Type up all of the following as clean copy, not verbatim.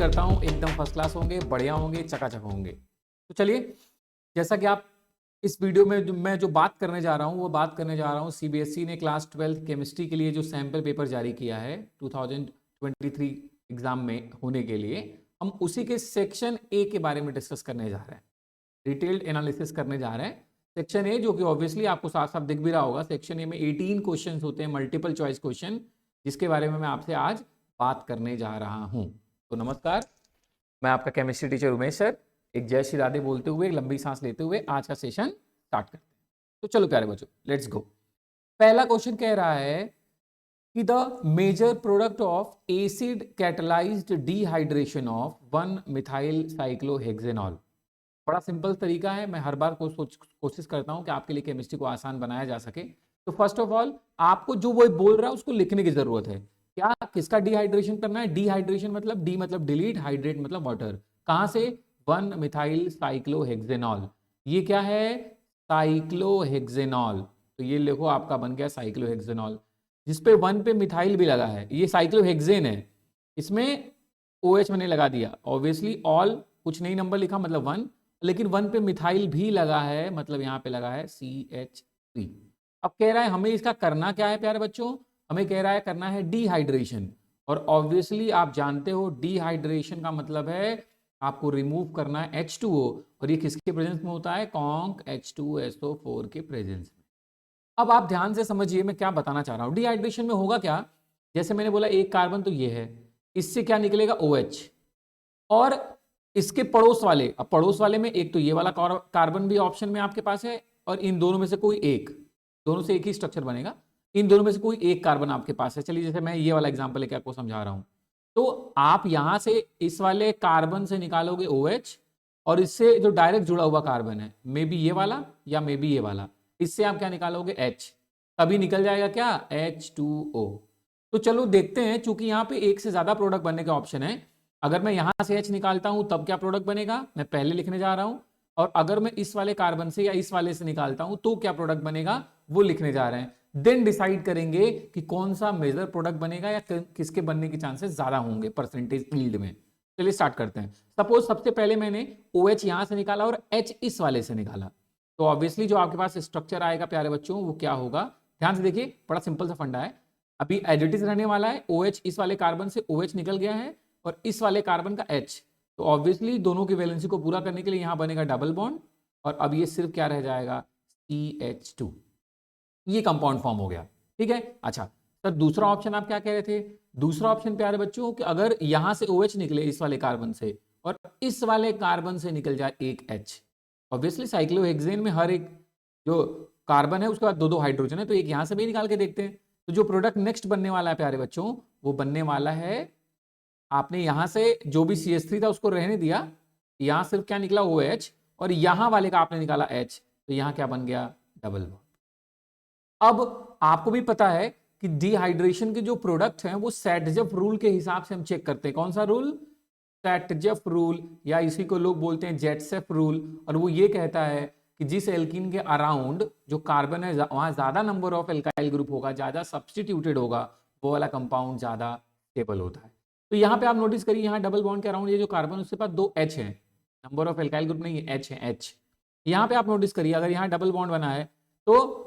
करता हूँ एकदम फर्स्ट क्लास होंगे, बढ़िया होंगे, चकाचक होंगे। तो चलिए, जैसा कि आप इस वीडियो में मैं जो बात करने जा रहा हूँ वो बात करने जा रहा हूँ सीबीएसई ने क्लास 12 केमिस्ट्री के लिए जो सैम्पल पेपर जारी किया है 2023 एग्जाम में होने के लिए, हम उसी के सेक्शन ए के बारे में डिस्कस करने जा रहे हैं, डिटेल्ड एनालिसिस करने जा रहे हैं। सेक्शन ए जो कि ऑब्वियसली आपको साफ साफ दिख भी रहा होगा, सेक्शन ए में 18 क्वेश्चन होते हैं, मल्टीपल चॉइस क्वेश्चन, जिसके बारे में मैं आपसे आज बात करने जा रहा हूं। तो नमस्कार, मैं आपका केमिस्ट्री टीचर उमेश सर, एक जय श्री राधे बोलते हुए, एक लंबी सांस लेते हुए आज का सेशन स्टार्ट करते हैं। तो चलो प्यारे बच्चों, लेट्स गो। पहला क्वेश्चन कह रहा है कि the major product of acid catalysed dehydration of 1 methyl cyclohexanol. बड़ा सिंपल तरीका है, मैं हर बार कोशिश करता हूं कि आपके लिए केमिस्ट्री को आसान बनाया जा सके। तो फर्स्ट ऑफ ऑल आपको जो वो बोल रहा है उसको लिखने की जरूरत है। क्या किसका डिहाइड्रेशन करना है? डिहाइड्रेशन मतलब डी मतलब डिलीट, हाइड्रेट मतलब वाटर। कहां से? 1 मिथाइल साइक्लोहेक्सेनॉल। ये क्या है? साइक्लोहेक्सेनॉल। तो ये लिखो, आपका बन गया साइक्लोहेक्सेनॉल, जिसपे 1 पे मिथाइल भी लगा है। ये साइक्लोहेक्सेन है, इसमें OH मैंने लगा दिया, ऑब्वियसली ऑल कुछ नहीं नंबर लिखा मतलब 1, लेकिन 1 पे मिथाइल भी लगा है मतलब यहाँ पे लगा है CH3। अब कह रहा है हमें इसका करना क्या है प्यारे बच्चों? हमें कह रहा है करना है डिहाइड्रेशन, और ऑब्वियसली आप जानते हो डिहाइड्रेशन का मतलब है आपको रिमूव करना है H2O, और ये किसके प्रेजेंस में होता है? कॉन्क H2SO4 के प्रेजेंस में। अब आप ध्यान से समझिए मैं क्या बताना चाह रहा हूं। डिहाइड्रेशन में होगा क्या? जैसे मैंने बोला एक कार्बन तो ये है, इससे क्या निकलेगा? OH, और इसके पड़ोस वाले, अब पड़ोस वाले में एक तो ये वाला कार्बन भी ऑप्शन में आपके पास है, और इन दोनों में से कोई एक, दोनों से एक ही स्ट्रक्चर बनेगा, इन दोनों में से कोई एक कार्बन आपके पास है। चलिए जैसे मैं ये वाला एग्जांपल लेके आपको समझा रहा हूं, तो आप यहां से इस वाले कार्बन से निकालोगे OH, और इससे जो डायरेक्ट जुड़ा हुआ कार्बन है, मे बी ये वाला या मे बी ये वाला, इससे आप क्या निकालोगे? H। तभी निकल जाएगा क्या? H2O। तो चलो देखते हैं, चूंकि यहां पे एक से ज्यादा प्रोडक्ट बनने का ऑप्शन है, अगर मैं यहां से H निकालता हूं तब क्या प्रोडक्ट बनेगा, मैं पहले लिखने जा रहा हूं, और अगर मैं इस वाले कार्बन से या इस वाले से निकालता हूं तो क्या प्रोडक्ट बनेगा, वो लिखने जा रहे हैं। देन डिसाइड करेंगे कि कौन सा मेजर प्रोडक्ट बनेगा या किसके बनने के चांसेस ज्यादा होंगे परसेंटेज यील्ड में। चलिए स्टार्ट करते हैं। सपोज सबसे पहले मैंने OH यहां से निकाला और H इस वाले से निकाला, तो ऑब्वियसली जो आपके पास स्ट्रक्चर आएगा प्यारे बच्चों वो क्या होगा? ध्यान से देखिए, बड़ा सिंपल सा फंडा है। अभी एज इट इज रहने वाला है, OH इस वाले कार्बन से OH निकल गया है, और इस वाले कार्बन का H, तो ऑब्वियसली दोनों की वैलेंसी को पूरा करने के लिए यहां बनेगा डबल बॉन्ड, और अब ये सिर्फ क्या रह जाएगा? CH2। ये कंपाउंड फॉर्म हो गया, ठीक है। अच्छा सर, दूसरा ऑप्शन आप क्या कह रहे थे? दूसरा ऑप्शन प्यारे बच्चों कि अगर यहां से OH निकले इस वाले कार्बन से, और इस वाले कार्बन से निकल जाए एक H, ऑब्वियसली साइक्लोहेक्सेन में हर एक जो कार्बन है उसके बाद दो दो हाइड्रोजन है, तो एक यहां से भी निकाल के देखते हैं। तो जो प्रोडक्ट नेक्स्ट बनने वाला है प्यारे बच्चों, वो बनने वाला है, आपने यहां से जो भी CH3 था उसको रहने दिया, यहां सिर्फ क्या निकला? OH, और यहां वाले का आपने निकाला H, तो यहां क्या बन गया? Double bond. अब आपको भी पता है कि डिहाइड्रेशन के जो प्रोडक्ट हैं वो सैटजेफ रूल के हिसाब से हम चेक करते हैं। कौन सा रूल? सैटजेफ रूल, या इसी को लोग बोलते हैं जेटसेफ रूल, और वो ये कहता है कि जिस एल्कीन के अराउंड जो कार्बन है वहां ज्यादा नंबर ऑफ एल्काइल ग्रुप होगा, ज्यादा सब्स्टिट्यूटेड होगा, वो वाला कंपाउंड ज्यादा स्टेबल होता है। तो यहाँ पे आप नोटिस करिए, यहाँ डबल बॉन्ड के अराउंड ये जो कार्बन उसके पास 2 H है, नंबर ऑफ एल्काइल ग्रुप नहीं है, H है, H। यहाँ पे आप नोटिस करिए, अगर यहाँ डबल बॉन्ड बना है तो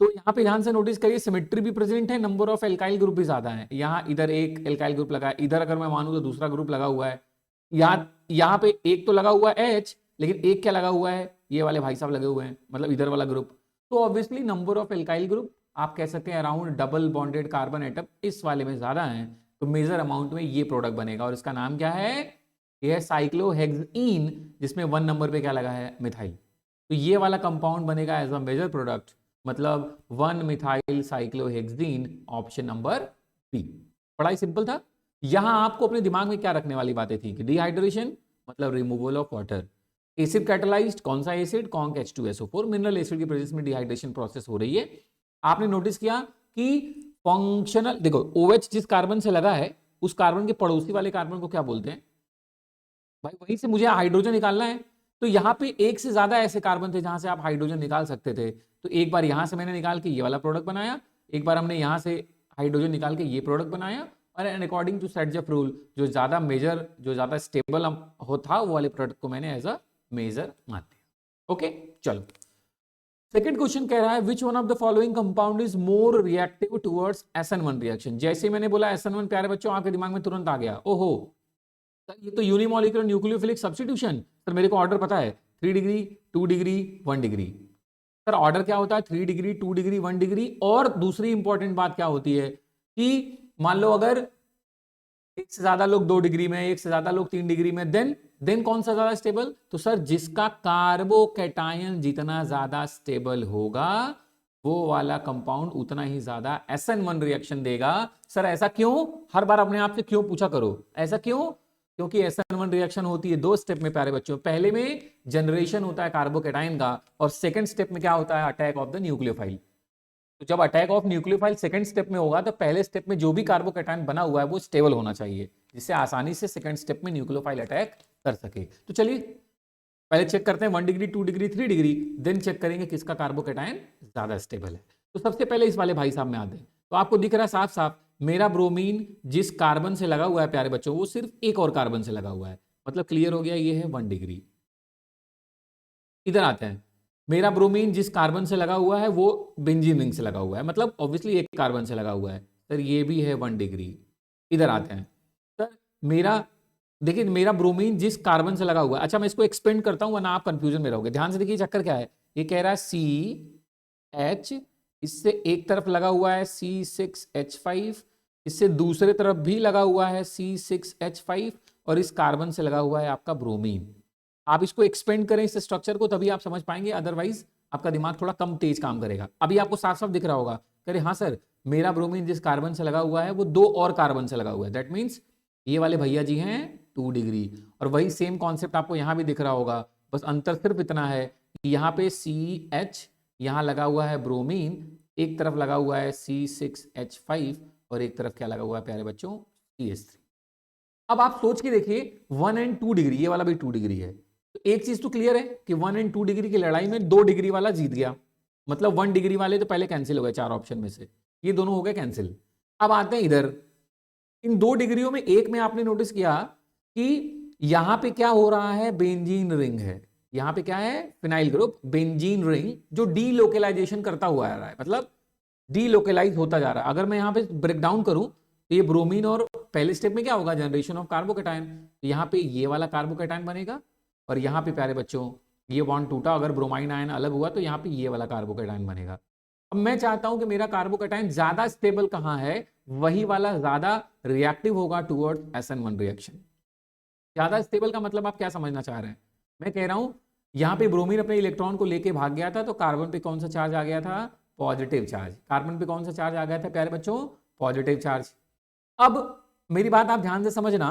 यहाँ पे ध्यान से नोटिस करिए सिमेट्री भी प्रेजेंट है, नंबर ऑफ एल्काइल ग्रुप भी ज्यादा है। यहाँ इधर एक एल्काइल ग्रुप लगा है, इधर अगर मैं मानूं तो दूसरा ग्रुप लगा हुआ है। यहाँ पे एक तो लगा हुआ है H, लेकिन एक क्या लगा हुआ है? ये वाले भाई साहब लगे हुए हैं, मतलब इधर वाला ग्रुप। तो obviously number of alkyl group आप कह सकते हैं around double bonded carbon atom इस वाले में ज्यादा है, तो मेजर अमाउंट में ये प्रोडक्ट बनेगा, और इसका नाम क्या है? ये है साइक्लोहेक्सेन, जिसमें 1 नंबर पे क्या लगा है? मिथाइल। तो ये वाला कंपाउंड बनेगा एज अ मेजर प्रोडक्ट, मतलब 1 methyl cyclohexane, option number B. बड़ा ही सिंपल था। यहां आपको अपने दिमाग में क्या रखने वाली बातें थी कि डिहाइड्रेशन मतलब removal of water, acid catalysed, कौन सा acid? Conc H2SO4, mineral acid की प्रेजेंस में डिहाइड्रेशन प्रोसेस हो रही है। आपने नोटिस किया कि फंक्शनल, देखो OH जिस कार्बन से लगा है उस कार्बन के पड़ोसी वाले कार्बन को क्या बोलते हैं भाई? वहीं से मुझे हाइड्रोजन निकालना है, तो यहाँ पे एक से ज्यादा ऐसे कार्बन थे जहां से आप हाइड्रोजन निकाल सकते थे। तो एक बार यहां से मैंने निकाल के ये वाला प्रोडक्ट बनाया, एक बार हमने यहां से हाइड्रोजन निकाल के ये प्रोडक्ट बनाया, और एंड अकॉर्डिंग टू सेटजफ रूल जो ज्यादा मेजर, जो ज्यादा स्टेबल होता वो वाले प्रोडक्ट को मैंने एज अ मेजर मान लिया। ओके, चलो सेकंड क्वेश्चन कह रहा है which one of the following compound is more reactive towards SN1 reaction. जैसे मैंने बोला SN1 प्यारे बच्चों आपके दिमाग में तुरंत आ गया, ओहो सर ये तो यूनिमॉलिक्यूलर न्यूक्लियोफिलिक सब्स्टिट्यूशन। सर मेरे को ऑर्डर पता है 3 degree 2 degree 1 degree. Sir order क्या होता है 3 डिग्री 2 डिग्री 1 डिग्री। और दूसरी इंपॉर्टेंट बात क्या होती है कि मान लो अगर एक से ज्यादा लोग 2 डिग्री में, एक से ज्यादा लोग 3 डिग्री में, देन कौन सा ज्यादा स्टेबल? तो सर जिसका कार्बोकैटायन जितना ज्यादा स्टेबल होगा वो वाला कंपाउंड उतना ही ज्यादा SN1 रिएक्शन देगा। सर ऐसा क्यों? हर बार अपने आप से क्यों पूछा करो, ऐसा क्यों? क्योंकि SN1 रिएक्शन होती है 2 स्टेप में प्यारे बच्चों। पहले में जनरेशन होता है कार्बोकैटायन का और सेकंड स्टेप में क्या होता है? Attack of the nucleophile. तो जब attack of nucleophile second step में होगा तो पहले स्टेप में जो भी कार्बोकैटायन बना हुआ है वो स्टेबल होना चाहिए जिससे आसानी से सेकंड स्टेप में न्यूक्लियोफाइल अटैक कर सके। तो चलिए पहले चेक करते हैं 1 degree 2 degree 3 degree, then check करेंगे किसका कार्बोकैटायन ज्यादा स्टेबल है। तो सबसे पहले इस वाले भाई साहब में आते हैं। तो आपको दिख रहा है साफ साफ मेरा ब्रोमीन जिस कार्बन से लगा हुआ है प्यारे बच्चों वो सिर्फ एक और कार्बन से लगा हुआ है, मतलब क्लियर हो गया, ये है 1 डिग्री। इधर आते हैं, मेरा ब्रोमीन जिस कार्बन से लगा हुआ है वो बेंजीन रिंग से लगा हुआ है, मतलब ऑब्वियसली एक कार्बन से लगा हुआ है। सर ये भी है 1 डिग्री। इधर आते हैं, सर मेरा देखिए मेरा ब्रोमीन जिस कार्बन से लगा हुआ है, अच्छा मैं इसको एक्सपेंड करता हूं वरना आप कंफ्यूजन में रहोगे। ध्यान से देखिए चक्कर क्या है, ये कह रहा है CH, इससे एक तरफ लगा हुआ है C6H5, इससे दूसरे तरफ भी लगा हुआ है C6H5 और इस कार्बन से लगा हुआ है आपका ब्रोमीन। आप इसको एक्सपेंड करें इस स्ट्रक्चर को तभी आप समझ पाएंगे, अदरवाइज आपका दिमाग थोड़ा कम तेज काम करेगा। अभी आपको साफ साफ दिख रहा होगा, कह हाँ सर मेरा ब्रोमीन जिस कार्बन से लगा हुआ है वो 2 और कार्बन से लगा हुआ है, दैट मीन्स ये वाले भैया जी हैं 2 डिग्री। और वही सेम कॉन्सेप्ट आपको यहां भी दिख रहा होगा, बस अंतर सिर्फ इतना है कि यहाँ पे CH यहाँ लगा हुआ है ब्रोमीन, एक तरफ लगा हुआ है C6H5 और एक तरफ क्या लगा हुआ है प्यारे बच्चों CH3। अब आप सोच के देखिए 1 एंड 2 डिग्री, ये वाला भी 2 डिग्री है, तो एक चीज तो क्लियर है कि 1 एंड 2 डिग्री की लड़ाई में 2 डिग्री वाला जीत गया, मतलब 1 डिग्री वाले तो पहले कैंसिल हो गए 4 ऑप्शन में से, ये दोनों हो गए कैंसिल। अब आते हैं इधर, इन 2 डिग्रियों में एक में आपने नोटिस किया कि यहां पे क्या हो रहा है, बेंजीन रिंग है, यहां पे क्या है फिनाइल ग्रुप बेंजीन रिंग जो डीलोकेलाइजेशन करता हुआ आ रहा है, मतलब डीलोकेलाइज होता जा रहा है। अगर मैं यहां पे ब्रेक डाउन करूं तो ये ब्रोमीन और पहले स्टेप में क्या होगा जनरेशन ऑफ कार्बोकैटायन, तो यहाँ पे ये वाला कार्बोकैटायन बनेगा और यहाँ पे प्यारे बच्चों ये बॉन्ड टूटा, अगर ब्रोमाइन आयन अलग हुआ तो यहाँ पे ये वाला कार्बोकैटायन बनेगा। अब मैं चाहता हूं कि मेरा कार्बोकैटायन ज्यादा स्टेबल कहां है, वही वाला ज्यादा रिएक्टिव होगा टुवर्ड्स SN1 रिएक्शन। ज्यादा स्टेबल का मतलब आप क्या समझना चाह रहे हैं? मैं कह रहा हूं यहाँ पे ब्रोमीन अपने इलेक्ट्रॉन को लेके भाग गया था तो कार्बन पे कौन सा चार्ज आ गया था, पॉजिटिव चार्ज। कार्बन पे कौन सा चार्ज आ गया था प्यारे बच्चों, पॉजिटिव चार्ज। अब मेरी बात आप ध्यान से समझना,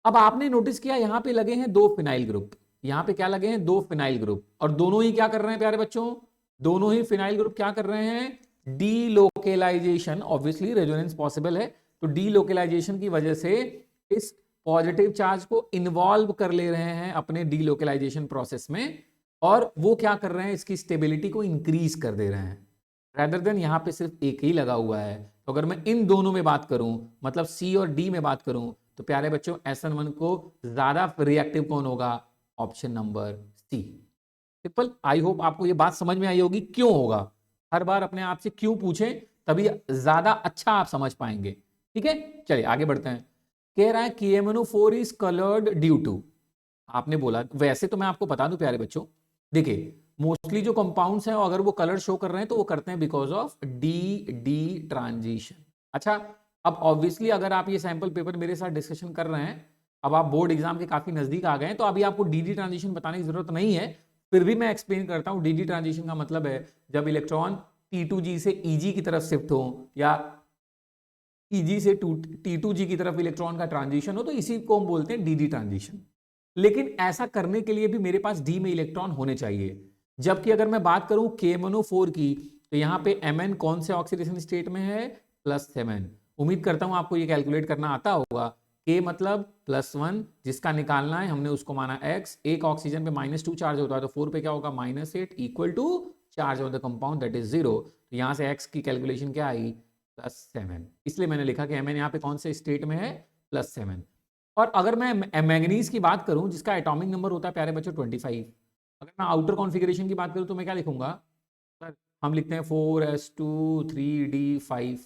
अब आपने नोटिस किया यहां पे लगे हैं 2 फिनाइल ग्रुप, यहां पे क्या लगे हैं 2 फिनाइल ग्रुप, और दोनों ही क्या कर रहे हैं प्यारे बच्चों, दोनों ही फिनाइल ग्रुप क्या कर रहे हैं, डीलोकेलाइजेशन। ऑब्वियसली रेजोनेंस पॉसिबल है तो डीलोकेलाइजेशन की वजह से इस पॉजिटिव चार्ज को इन्वॉल्व कर ले रहे हैं अपने डीलोकेलाइजेशन प्रोसेस में, और वो क्या कर रहे हैं, इसकी स्टेबिलिटी को इंक्रीज कर दे रहे हैं, रेदर देन यहां पे सिर्फ एक ही लगा हुआ है। तो अगर मैं इन दोनों में बात करूं, मतलब C और D में बात करूं, तो प्यारे बच्चों SN1 को ज्यादा रिएक्टिव कौन होगा, option number C। Simple. I hope आपको ये बात समझ में आई होगी क्यों होगा, हर बार अपने आप से क्यों पूछें तभी ज्यादा अच्छा आप समझ पाएंगे। ठीक है, चलिए आगे बढ़ते हैं। कह रहा है KMNO4 is coloured due to, आपने बोला, वैसे तो मैं आपको बता दूं प्यारे बच्चों, देखिए मोस्टली जो कंपाउंड्स हैं अगर वो कलर शो कर रहे हैं तो वो करते हैं बिकॉज ऑफ डी ट्रांजिशन। अच्छा, अब ऑब्वियसली अगर आप ये सैंपल पेपर मेरे साथ डिस्कशन कर रहे हैं, अब आप बोर्ड एग्जाम के काफी नजदीक आ गए हैं, तो अभी आपको डी ट्रांजिशन बताने की जरूरत नहीं है, फिर भी मैं एक्सप्लेन करता हूं। डी ट्रांजिशन का मतलब है जब इलेक्ट्रॉन T2G से EG की तरफ शिफ्ट हो या EG से T2G की तरफ इलेक्ट्रॉन का ट्रांजिशन हो, तो इसी को हम बोलते हैं डी ट्रांजिशन। लेकिन ऐसा करने के लिए भी मेरे पास D में इलेक्ट्रॉन होने चाहिए, जबकि अगर मैं बात करूं KMNO4 की, तो यहां पे Mn कौन से ऑक्सीडेशन स्टेट में है, +7। उम्मीद करता हूं आपको ये कैलकुलेट करना आता होगा। K मतलब +1, जिसका निकालना है हमने उसको माना X, एक ऑक्सीजन पे -2 चार्ज होता है तो 4 पे क्या होगा -8 equal to charge of the compound that is 0। तो यहां से X की कैलकुलेशन क्या आई, +7, इसलिए मैंने लिखा कि Mn यहाँ पे कौन से स्टेट में है, +7। और अगर मैं मैंगनीज की बात करूं जिसका एटॉमिक नंबर होता है प्यारे बच्चों 25, अगर मैं आउटर कॉन्फ़िगरेशन की बात करूं तो मैं क्या लिखूंगा सर, हम लिखते हैं 4s2 3d5।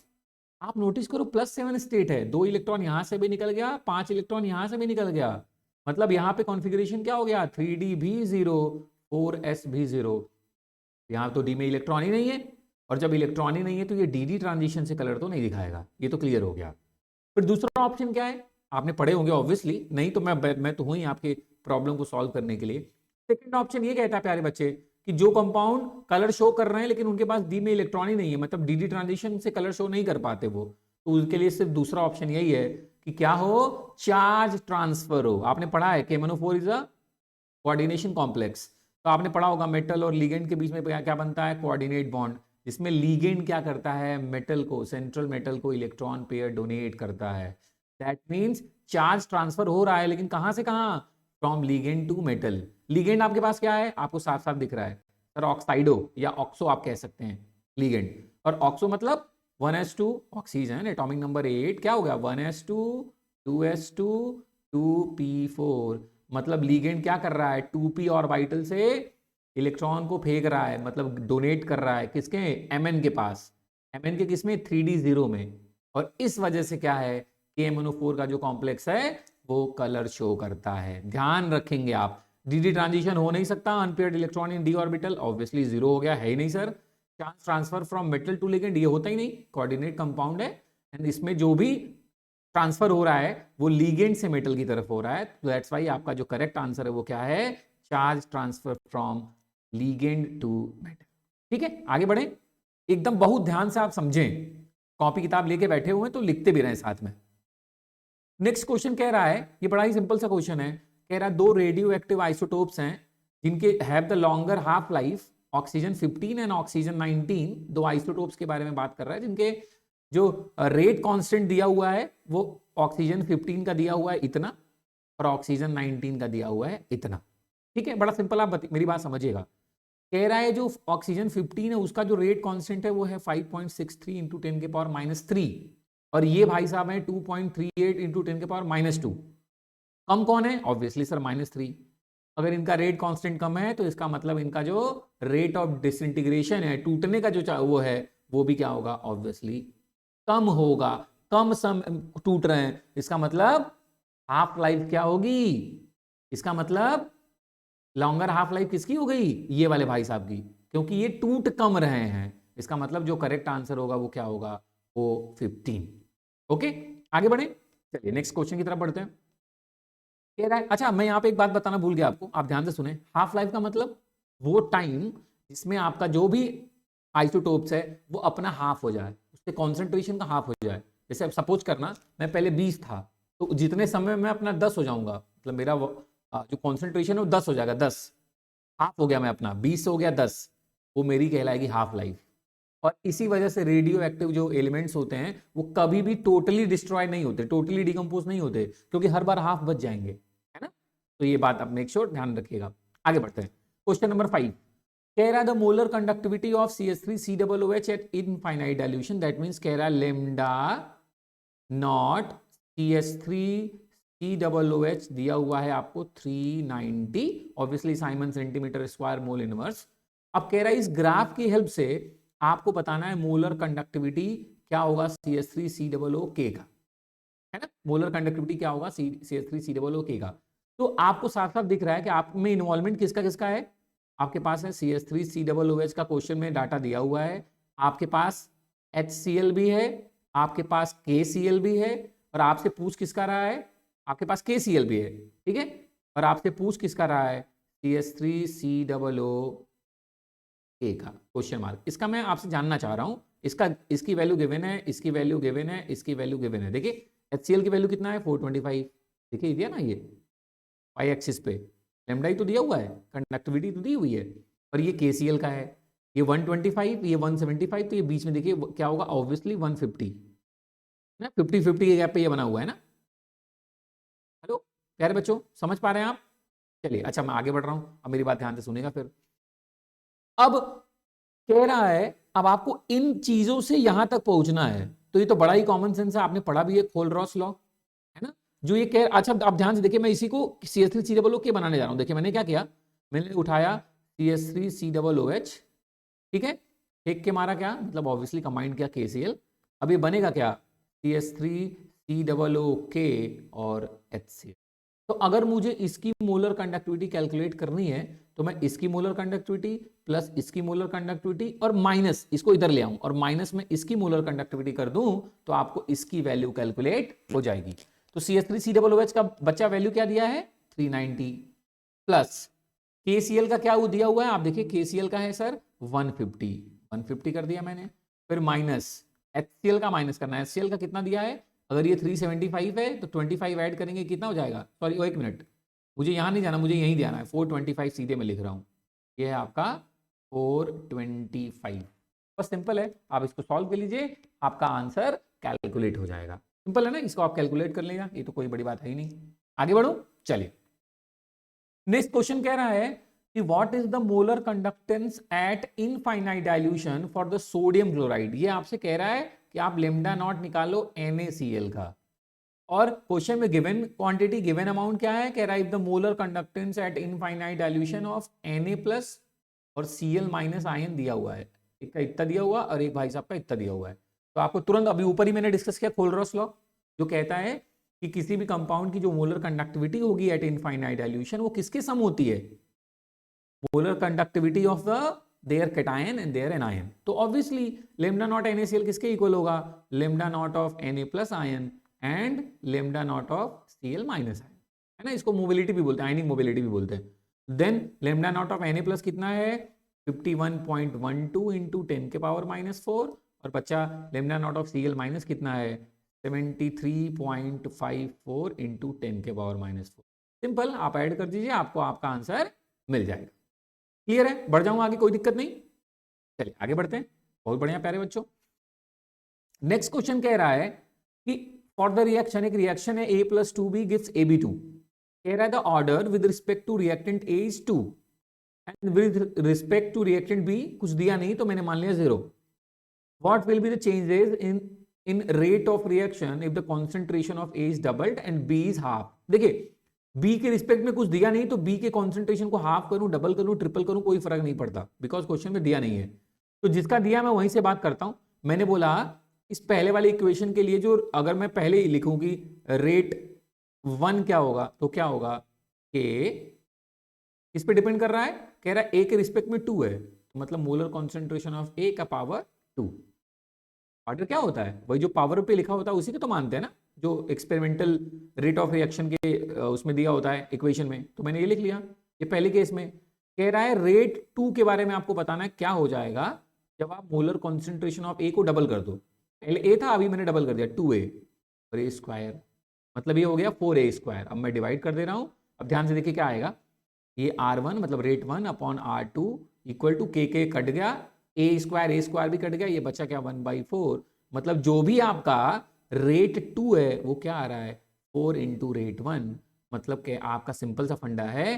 आप नोटिस करो +7 स्टेट है, 2 इलेक्ट्रॉन यहां से भी निकल गया, 5 इलेक्ट्रॉन यहां से भी निकल गया, मतलब यहां पे कॉन्फ़िगरेशन क्या हो गया, 3d भी 0, 4s भी 0। यहां तो डी में इलेक्ट्रॉन ही नहीं है, और जब इलेक्ट्रॉन ही नहीं है तो ये डी ट्रांजिशन से कलर तो नहीं दिखाएगा, ये तो क्लियर हो गया। फिर दूसरा ऑप्शन क्या है, आपने पढ़े होंगे ऑब्वियसली, नहीं तो मैं तो हूं ही आपके प्रॉब्लम को सॉल्व करने के लिए। सेकंड ऑप्शन ये कहता है प्यारे बच्चे कि जो कंपाउंड कलर शो कर रहे हैं लेकिन उनके पास डी में इलेक्ट्रॉन ही नहीं है, मतलब डी ट्रांजिशन से कलर शो नहीं कर पाते वो, तो उसके लिए सिर्फ दूसरा ऑप्शन यही है कि क्या हो, चार्ज ट्रांसफर हो। आपने पढ़ा है KMnO4 is a coordination complex, तो आपने पढ़ा होगा मेटल और लीगेंड के बीच में क्या बनता है, कोऑर्डिनेट बॉन्ड, जिसमें लीगेंड क्या करता है, मेटल को, सेंट्रल मेटल को इलेक्ट्रॉन पेयर डोनेट करता है। दैट मींस चार्ज ट्रांसफर हो रहा है, लेकिन कहां से कहां, from ligand to metal. Ligand आपके पास क्या है, आपको साफ साफ दिख रहा है सर, ऑक्साइडो या ऑक्सो आप कह सकते हैं लीगेंड, और ऑक्सो मतलब 1s2 ऑक्सीजन, एटॉमिक नंबर 8 क्या हो गया, 1s2 2s2 2p4, मतलब लीगेंड क्या कर रहा है, 2p ऑर्बिटल से इलेक्ट्रॉन को फेंक रहा है, मतलब डोनेट कर रहा है किसके, Mn के पास, Mn के किसमें, 3d0 में, और इस वजह से क्या है, KMnO4 का जो कॉम्प्लेक्स है वो कलर शो करता है। ध्यान रखेंगे आप, डी ट्रांजिशन हो नहीं सकता, unpaired electron in D orbital, obviously 0 हो गया, है ही नहीं sir. Charge transfer from metal to ligand, ये होता ही नहीं, कोऑर्डिनेट कंपाउंड है, एंड इसमें जो भी ट्रांसफर हो रहा है वो लीगेंड से मेटल की तरफ हो रहा है, तो दैट्स वाई आपका जो करेक्ट आंसर है वो क्या है, charge transfer from ligand to metal. ठीक है, आगे बढ़े, एकदम बहुत ध्यान से आप समझें, कॉपी किताब लेके बैठे हुए हैं तो लिखते भी रहें साथ में। नेक्स्ट क्वेश्चन कह रहा है, ये बड़ा ही सिंपल सा क्वेश्चन है, कह रहा है दो रेडियो एक्टिव आइसोटोप्स हैं जिनके have the longer half life, oxygen 15 and oxygen 19, दो आइसोटोप्स के बारे में बात कर रहा है जिनके जो रेट कांस्टेंट दिया हुआ है वो ऑक्सीजन 15 का दिया हुआ है इतना, और ऑक्सीजन 19 का दिया हुआ है इतना। ठीक है, बड़ा सिंपल, आप मेरी बात समझिएगा। कह रहा है जो ऑक्सीजन 15 है उसका जो रेट कांस्टेंट है वो है 5.63 इंटू 10 के पावर -3, और ये भाई साहब है 2.38 इंटू 10 के पावर -2। कम कौन है, ऑब्वियसली सर -3। अगर इनका रेट कांस्टेंट कम है तो इसका मतलब इनका जो रेट ऑफ डिसइंटीग्रेशन है, टूटने का जो वो है, वो भी क्या होगा, ऑब्वियसली कम होगा। कम सम टूट रहे हैं, इसका मतलब हाफ लाइफ क्या होगी, इसका मतलब लॉन्गर हाफ लाइफ किसकी हो गई, ये वाले भाई साहब की, क्योंकि ये टूट कम रहे हैं। इसका मतलब जो करेक्ट आंसर होगा वो क्या होगा, वो 15। ओके, आगे बढ़े, चलिए नेक्स्ट क्वेश्चन की तरफ बढ़ते हैं। कह रहा है, अच्छा मैं यहाँ पे एक बात बताना भूल गया आपको, आप ध्यान से सुने, हाफ लाइफ का मतलब वो टाइम जिसमें आपका जो भी आइसोटोप्स है वो अपना हाफ हो जाए, उसके कॉन्सेंट्रेशन का हाफ हो जाए। जैसे अब सपोज करना मैं पहले 20 था, तो जितने समय में अपना 10 हो जाऊंगा, मतलब मेरा जो कॉन्सेंट्रेशन है वो 10 हो जाएगा, 10 हाफ हो गया, मैं अपना 20 हो गया 10, वो मेरी कहलाएगी हाफ लाइफ। और इसी वजह से रेडियो एक्टिव जो एलिमेंट्स होते हैं वो कभी भी टोटली डिस्ट्रॉय नहीं होते, टोटली डिकम्पोज नहीं होते, क्योंकि हर बार हाफ बच जाएंगे, है ना। तो ये बात आप मेक श्योर ध्यान रखिएगा। आगे बढ़ते हैं, क्वेश्चन नंबर 5 कह रहा है the molar conductivity of CH3COOH eight infinite dilution, that means कह रहा है लेमडा नॉट CH3COOH दिया हुआ है आपको 390, obviously Simon centimetre square mole inverse. अब कह रहा है इस ग्राफ की हेल्प से आपको बताना है मोलर कंडक्टिविटी क्या होगा CH3COOK का, है ना, मोलर कंडक्टिविटी क्या होगा CH3COOK का। तो आपको साफ साफ दिख रहा है कि आप में इन्वॉल्वमेंट किसका किसका है, आपके पास है CH3COOH का क्वेश्चन में डाटा दिया हुआ है, आपके पास HCl भी है, आपके पास KCl भी है, और आपसे पूछ किसका रहा है, आपके पास KCl भी है, ठीक है, और आपसे पूछ किसका रहा है, CH3COOK का क्वेश्चन मार्क। इसका मैं आपसे जानना चाह रहा हूं, इसकी वैल्यू गिवन है, इसकी वैल्यू गिवन है, इसकी वैल्यू गिवन है। देखिए HCl की वैल्यू कितना है 425, देखिए दिया ना ये y एक्सिस पे, लेमडा ही तो दिया हुआ है, कंडक्टिविटी तो दी हुई है, और ये KCl का है, ये 125, ये 175, तो ये बीच में देखिए क्या होगा, ऑब्वियसली 150 ना, 50-50 के गैप पे ये बना हुआ है ना। हेलो प्यारे बच्चों, समझ पा रहे हैं आप, चलिए अच्छा मैं आगे बढ़ रहा हूं, अब मेरी बात ध्यान से सुनेगा। फिर अब कह रहा है अब आपको इन चीजों से यहां तक पहुंचना है, तो ये तो बड़ा ही कॉमन सेंस है, आपने पढ़ा भी है, खोल-रॉस लॉ, है ना? जो ये कह, अच्छा आप ध्यान से देखिए, मैं इसी को CH3COOH बनाने जा रहा हूँ। देखिए मैंने क्या किया, मैंने उठाया CH3COOH, ठीक है, फेंक के मारा क्या, मतलब ऑब्वियसली कंबाइंड किया KCl। अब ये बनेगा क्या, CH3COOK और HCl। तो अगर मुझे इसकी मोलर कंडक्टिविटी कैलकुलेट करनी है तो मैं इसकी मोलर कंडक्टिविटी प्लस इसकी मोलर कंडक्टिविटी और माइनस इसको इधर ले आऊं और माइनस में इसकी मोलर कंडक्टिविटी कर दूं तो आपको इसकी वैल्यू कैलकुलेट हो जाएगी। तो CH3COOH का बच्चा वैल्यू क्या दिया है 390 प्लस KCl का क्या दिया हुआ है, आप देखिए KCl का है सर 150 कर दिया मैंने, फिर माइनस HCl का माइनस करना है, HCl का कितना दिया है, अगर ये 375 है तो 25 ऐड करेंगे कितना हो जाएगा, सॉरी एक मिनट, मुझे यहाँ नहीं जाना, मुझे यहीं जाना है, 425 सीधे मैं लिख रहा हूँ, ये है आपका 425। बस सिंपल है, आप इसको सॉल्व कर लीजिए, आपका आंसर कैलकुलेट हो जाएगा। सिंपल है ना, इसको आप कैलकुलेट कर लेगा, ये तो कोई बड़ी बात है ही नहीं। आगे बढ़ो, चलिए नेक्स्ट क्वेश्चन कह रहा है कि what is the molar conductance eight infinite dilution for the sodium chloride. ये आपसे कह रहा है कि आप लेमडा नॉट निकालो NaCl का, और क्वेश्चन में गिवन क्वांटिटी गिवन अमाउंट क्या है, कह रहा है if the molar conductance eight infinite dilution of Na plus और Cl माइनस आयन दिया हुआ है, एक का इतना दिया हुआ और एक भाई साहब का इतना दिया हुआ है। तो आपको तुरंत अभी ऊपर ही मैंने डिस्कस किया खोल-रॉस लॉ, जो कहता है कि किसी भी कंपाउंड की जो मोलर कंडक्टिविटी होगी एट इनफाइनाइट डाइल्यूशन वो किसके सम होती है, molar conductivity of the their cation and their anion. तो ऑब्वियसली लेमडा नॉट NaCl किसके इक्वल होगा, lambda naught of Na plus ion and lambda naught of Cl minus ion, है ना, इसको मोबिलिटी भी बोलते हैं, आयनिक मोबिलिटी भी बोलते हैं। Then lambda naught of Na plus कितना है 51.12 इंटू 10 के पावर -4 और बच्चा lambda naught of Cl minus कितना है 73.54 इंटू 10 के पावर -4। सिंपल, आप ऐड कर दीजिए, आपको आपका आंसर मिल जाएगा। क्लियर है, बढ़ जाऊं आगे, कोई दिक्कत नहीं। चलिए आगे बढ़ते हैं, बहुत बढ़िया प्यारे बच्चों। नेक्स्ट क्वेश्चन कह रहा है कि फॉर द रिएक्शन, एक रिएक्शन है A+2B गिव्स AB2, कह रहा है the order with respect to reactant A is 2 and with respect to reactant B कुछ दिया नहीं तो मैंने मान लिया 0। What will be the changes in rate of reaction if the concentration of A is doubled and B is half. देखिए B के respect में कुछ दिया नहीं तो बी के कॉन्सेंट्रेशन को हाफ करूं, डबल करूं, ट्रिपल करूं, कोई फर्क नहीं पड़ता, बिकॉज क्वेश्चन में दिया नहीं है। तो जिसका दिया मैं वहीं से बात करता हूं। मैंने बोला इस पहले वाले इक्वेशन के लिए जो अगर मैं पहले ही लिखूं कि रेट 1 क्या होगा तो क्या होगा के, इस पे डिपेंड कर रहा है, कह रहा है ए के रिस्पेक्ट में 2 है तो मतलब मोलर कॉन्सेंट्रेशन ऑफ ए का पावर 2। ऑर्डर क्या होता है, वही जो पावर पे लिखा होता है उसी को तो मानते हैं ना, जो एक्सपेरिमेंटल रेट ऑफ रिएक्शन के उसमें दिया होता है इक्वेशन में। तो मैंने ये लिख लिया। ये पहले केस में कह रहा है रेट 2 के बारे में आपको बताना है क्या हो जाएगा जब आप मोलर कॉन्सेंट्रेशन ऑफ ए को डबल कर दो। पहले ए था, अभी मैंने डबल कर दिया 2a और ए स्क्वायर, मतलब ये हो गया 4a स्क्वायर। अब मैं डिवाइड कर दे रहा हूं, अब ध्यान से देखिए क्या आएगा, ये R1 मतलब rate 1 upon R2 equal to के कट गया, ए स्क्वायर भी कट गया, ये बचा क्या 1/4, मतलब जो भी आपका रेट 2 है वो क्या आ रहा है 4 इंटू रेट 1। मतलब कि आपका सिंपल सा फंडा है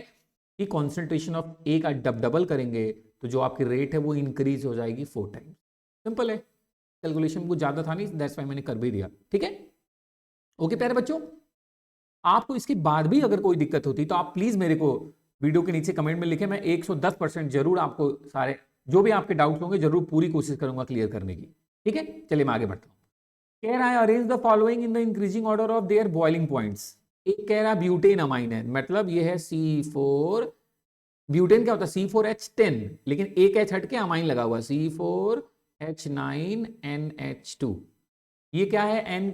कि कॉन्सेंट्रेशन ऑफ ए का डबल करेंगे तो जो आपकी रेट है वो इंक्रीज हो जाएगी 4 टाइम्स। सिंपल है, कैलकुलेशन कुछ ज्यादा था नहीं, दैट्स व्हाई मैंने कर भी दिया। ठीक है, ओके प्यारे बच्चों, आपको इसके बाद भी अगर कोई दिक्कत होती तो आप प्लीज मेरे को वीडियो के नीचे कमेंट में लिखें, मैं 110% जरूर आपको सारे जो भी आपके डाउट्स होंगे जरूर पूरी कोशिश करूंगा क्लियर करने की। ठीक है, चलिए मैं आगे बढ़ता हूं। कह रहा है arrange the following in the increasing order of their boiling points. एक कह रहा है ब्यूटेन अमाइन है, मतलब ये है C4, ब्यूटेन क्या होता है C4H10, लेकिन एक H हट के अमाइन लगा हुआ C4H9NH2। ये क्या है N,